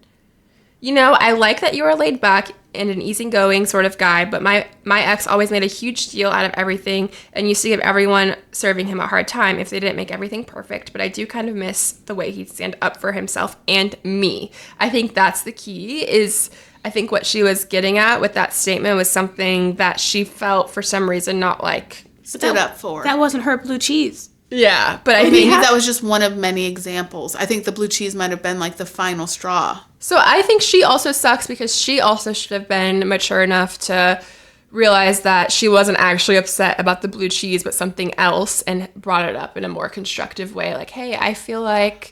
Speaker 3: You know, I like that you are laid back and an easygoing sort of guy, but my ex always made a huge deal out of everything and used to give everyone serving him a hard time if they didn't make everything perfect, but I do kind of miss the way he'd stand up for himself and me. I think that's the key is... I think what she was getting at with that statement was something that she felt for some reason not like
Speaker 2: stood up for.
Speaker 1: That wasn't her blue cheese.
Speaker 3: Yeah, but
Speaker 2: I think that was just one of many examples. I think the blue cheese might have been like the final straw.
Speaker 3: So I think she also sucks because she also should have been mature enough to realize that she wasn't actually upset about the blue cheese, but something else, and brought it up in a more constructive way. Like, hey, I feel like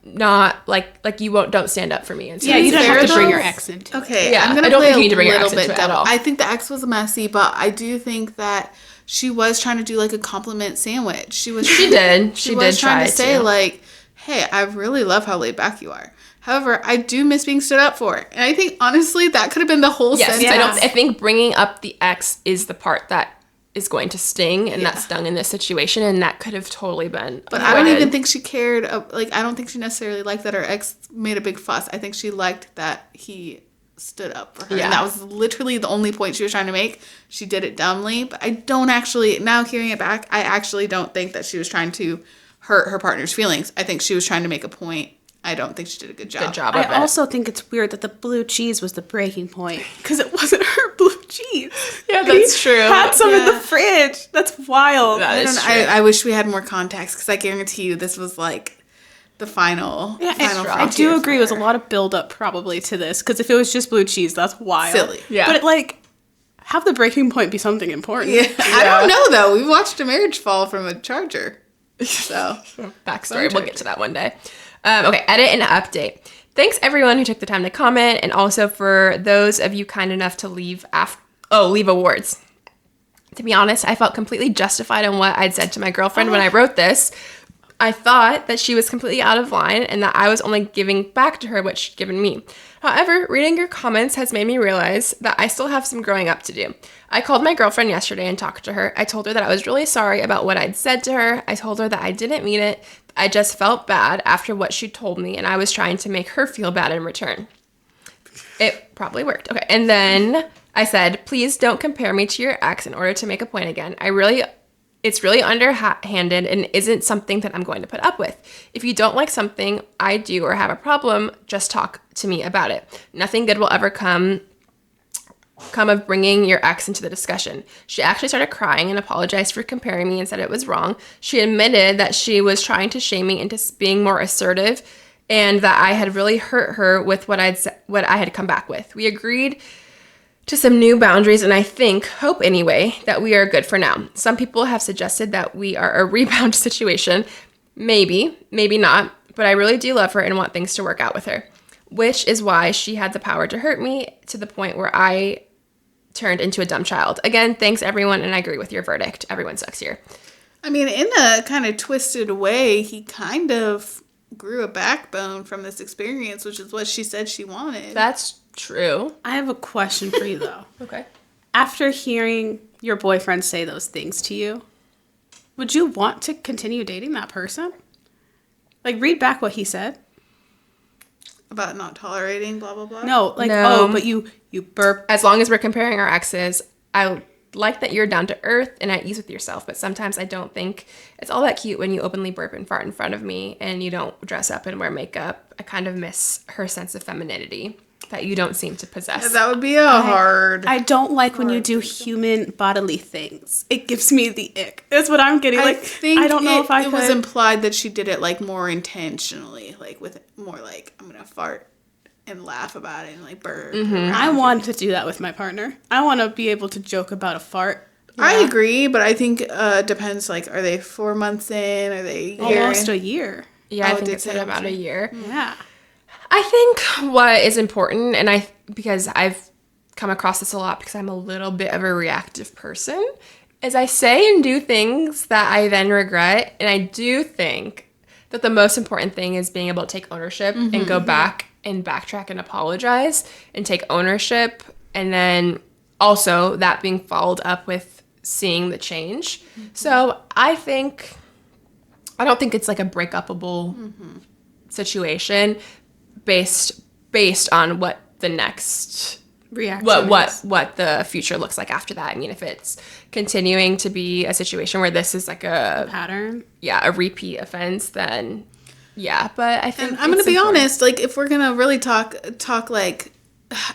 Speaker 3: not like you don't stand up for me. And so
Speaker 1: you don't have to bring your ex into it.
Speaker 2: Okay,
Speaker 3: yeah,
Speaker 2: I'm gonna
Speaker 3: I don't
Speaker 2: play
Speaker 3: think you need to bring
Speaker 2: a
Speaker 3: your
Speaker 2: little
Speaker 3: ex
Speaker 2: bit
Speaker 3: into it at all.
Speaker 2: I think the ex was messy, but I do think that she was trying to do like a compliment sandwich. She did.
Speaker 3: She
Speaker 2: was
Speaker 3: did
Speaker 2: trying to say like, hey, I really love how laid back you are. However, I do miss being stood up for. And I think honestly that could have been the whole sentence.
Speaker 3: I think bringing up the ex is the part that is going to sting, and that stung in this situation, and that could have totally been
Speaker 2: But
Speaker 3: avoided.
Speaker 2: I don't even think she cared. I don't think she necessarily liked that her ex made a big fuss. I think she liked that he stood up for her.
Speaker 3: Yeah.
Speaker 2: And that was literally the only point she was trying to make. She did it dumbly, but I don't actually, now hearing it back, I actually don't think that she was trying to hurt her partner's feelings. I think she was trying to make a point. I don't think she did a good job.
Speaker 1: I also think it's weird that the blue cheese was the breaking point, because it wasn't her blue cheese.
Speaker 3: Yeah, that's true.
Speaker 1: Had some in the fridge. That's wild.
Speaker 2: I wish we had more context, because I guarantee you this was like the final.
Speaker 1: I do agree. It was a lot of build up probably to this, because if it was just blue cheese, that's wild.
Speaker 2: Silly.
Speaker 3: Yeah.
Speaker 1: But have the breaking point be something important.
Speaker 2: Yeah. I don't know though. We watched a marriage fall from a charger. So
Speaker 3: backstory. We'll get to that one day. Okay, edit and update. Thanks everyone who took the time to comment, and also for those of you kind enough to leave awards. To be honest, I felt completely justified in what I'd said to my girlfriend when I wrote this. I thought that she was completely out of line and that I was only giving back to her what she'd given me. However, reading your comments has made me realize that I still have some growing up to do. I called my girlfriend yesterday and talked to her. I told her that I was really sorry about what I'd said to her. I told her that I didn't mean it. I just felt bad after what she told me, and I was trying to make her feel bad in return. It probably worked. Okay, and then I said, please don't compare me to your ex in order to make a point again. I really It's really underhanded and isn't something that I'm going to put up with. If you don't like something I do or have a problem, just talk to me about it. Nothing good will ever come of bringing your ex into the discussion. She actually started crying and apologized for comparing me and said it was wrong. She admitted that she was trying to shame me into being more assertive and that I had really hurt her with what I had come back with. We agreed to some new boundaries, and I hope anyway, that we are good for now. Some people have suggested that we are a rebound situation. Maybe not, but I really do love her and want things to work out with her, which is why she had the power to hurt me to the point where I turned into a dumb child. Again, thanks everyone, and I agree with your verdict. Everyone sucks here.
Speaker 2: I mean, in a kind of twisted way, he kind of grew a backbone from this experience, which is what she said she wanted.
Speaker 3: That's true.
Speaker 1: I have a question for you, though.
Speaker 3: Okay.
Speaker 1: After hearing your boyfriend say those things to you, would you want to continue dating that person? Like, read back what he said.
Speaker 2: About not tolerating blah, blah, blah?
Speaker 1: No, like,
Speaker 3: No.
Speaker 1: oh, but you burp.
Speaker 3: As long as we're comparing our exes, I like that you're down to earth and at ease with yourself, but sometimes I don't think it's all that cute when you openly burp and fart in front of me and you don't dress up and wear makeup. I kind of miss her sense of femininity that you don't seem to possess.
Speaker 2: That would be hard.
Speaker 1: I don't like when you do human bodily things. It gives me the ick. That's what I'm getting. Like, I don't know if I could.
Speaker 2: It was implied that she did it, like, more intentionally, like, with more, like, I'm gonna fart and laugh about it and, like, burp.
Speaker 1: I want to do that with my partner. I want to be able to joke about a fart.
Speaker 2: I agree, but I think depends, like, are they 4 months in? Are they
Speaker 1: Almost a year.
Speaker 3: Yeah, I think
Speaker 2: did
Speaker 3: it's
Speaker 2: say
Speaker 3: been about a year.
Speaker 1: Yeah.
Speaker 3: I think what is important, and because I've come across this a lot because I'm a little bit of a reactive person, is I say and do things that I then regret. And I do think that the most important thing is being able to take ownership and go back and backtrack and apologize and take ownership. And then also that being followed up with seeing the change. So I don't think it's like a breakupable situation based on what the next
Speaker 1: Reaction.
Speaker 3: what the future looks like after that. I mean, if it's continuing to be a situation where this is like a
Speaker 1: pattern.
Speaker 3: Yeah, a repeat offense, then yeah. But I think
Speaker 2: And I'm gonna be honest, like, if we're gonna really talk like,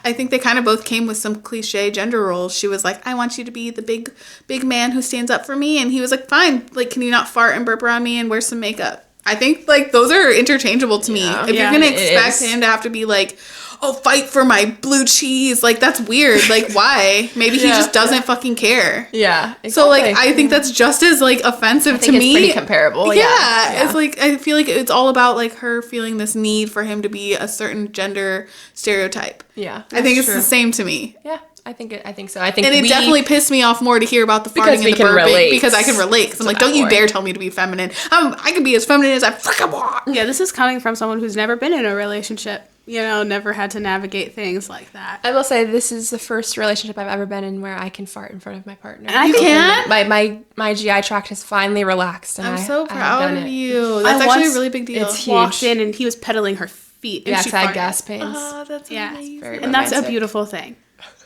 Speaker 2: I think they kind of both came with some cliche gender roles. She was like, I want you to be the big man who stands up for me, and he was like, fine, like, can you not fart and burp around me and wear some makeup? I think, like, those are interchangeable to me. If you're gonna expect him to have to be like, oh, fight for my blue cheese, like, that's weird. Like, why? Maybe he just doesn't fucking care.
Speaker 3: Yeah. Exactly.
Speaker 2: So, like, I think that's just as, like, offensive to me.
Speaker 3: It's pretty comparable.
Speaker 2: Yeah. It's like, I feel like it's all about, like, her feeling this need for him to be a certain gender stereotype.
Speaker 3: Yeah.
Speaker 2: I think it's the same to me.
Speaker 3: Yeah. I think so. I think,
Speaker 2: and it definitely pissed me off more to hear about the farting and the burping because I can relate. Because I'm like, don't you dare tell me to be feminine. I can be as feminine as I fucking want.
Speaker 1: Yeah, this is coming from someone who's never been in a relationship. You know, never had to navigate things like that.
Speaker 3: I will say this is the first relationship I've ever been in where I can fart in front of my partner.
Speaker 1: And I
Speaker 2: can?
Speaker 3: My GI tract has finally relaxed. And
Speaker 2: I'm so proud of you. That's
Speaker 1: I
Speaker 2: actually a really big deal.
Speaker 3: It's huge.
Speaker 1: Walked in and he was pedaling her feet. And
Speaker 3: Yeah,
Speaker 1: she
Speaker 3: I had
Speaker 1: farted.
Speaker 3: gas pains.
Speaker 2: Oh, that's amazing.
Speaker 3: very
Speaker 1: And that's a
Speaker 3: romantic.
Speaker 1: beautiful thing.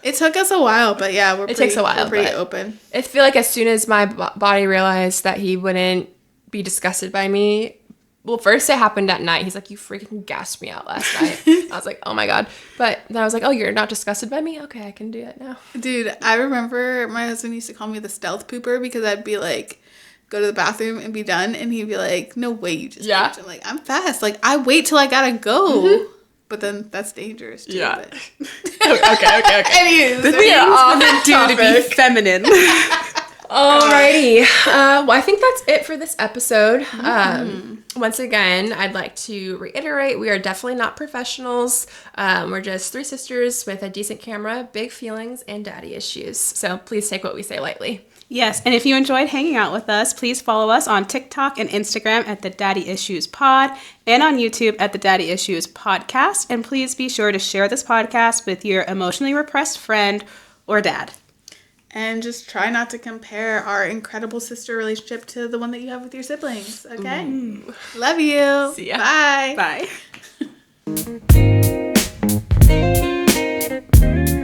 Speaker 2: It took us a while, but yeah,
Speaker 3: It takes a while,
Speaker 2: we're pretty
Speaker 3: but-
Speaker 2: open.
Speaker 3: I feel like as soon as my body realized that he wouldn't be disgusted by me, well, first it happened at night. He's like, you freaking gassed me out last night. I was like, oh my God. But then I was like, oh, you're not disgusted by me? Okay, I can do it now.
Speaker 2: Dude, I remember my husband used to call me the stealth pooper because I'd be like, go to the bathroom and be done. And he'd be like, no way you just
Speaker 3: Yeah.
Speaker 2: pooped. I'm like, I'm fast. Like, I wait till I gotta go. But then that's dangerous too.
Speaker 3: Yeah.
Speaker 2: But.
Speaker 3: Okay.
Speaker 2: Anywho,
Speaker 3: We are off
Speaker 1: Do to be feminine.
Speaker 3: Alrighty. Well, I think that's it for this episode. Once again, I'd like to reiterate, we are definitely not professionals. We're just three sisters with a decent camera, big feelings, and daddy issues. So please take what we say lightly.
Speaker 1: Yes, and if you enjoyed hanging out with us, please follow us on TikTok and Instagram at the Daddy Issues Pod and on YouTube at the Daddy Issues Podcast. And please be sure to share this podcast with your emotionally repressed friend or dad.
Speaker 2: And just try not to compare our incredible sister relationship to the one that you have with your siblings, okay? Love you.
Speaker 3: See ya.
Speaker 2: Bye.
Speaker 1: Bye.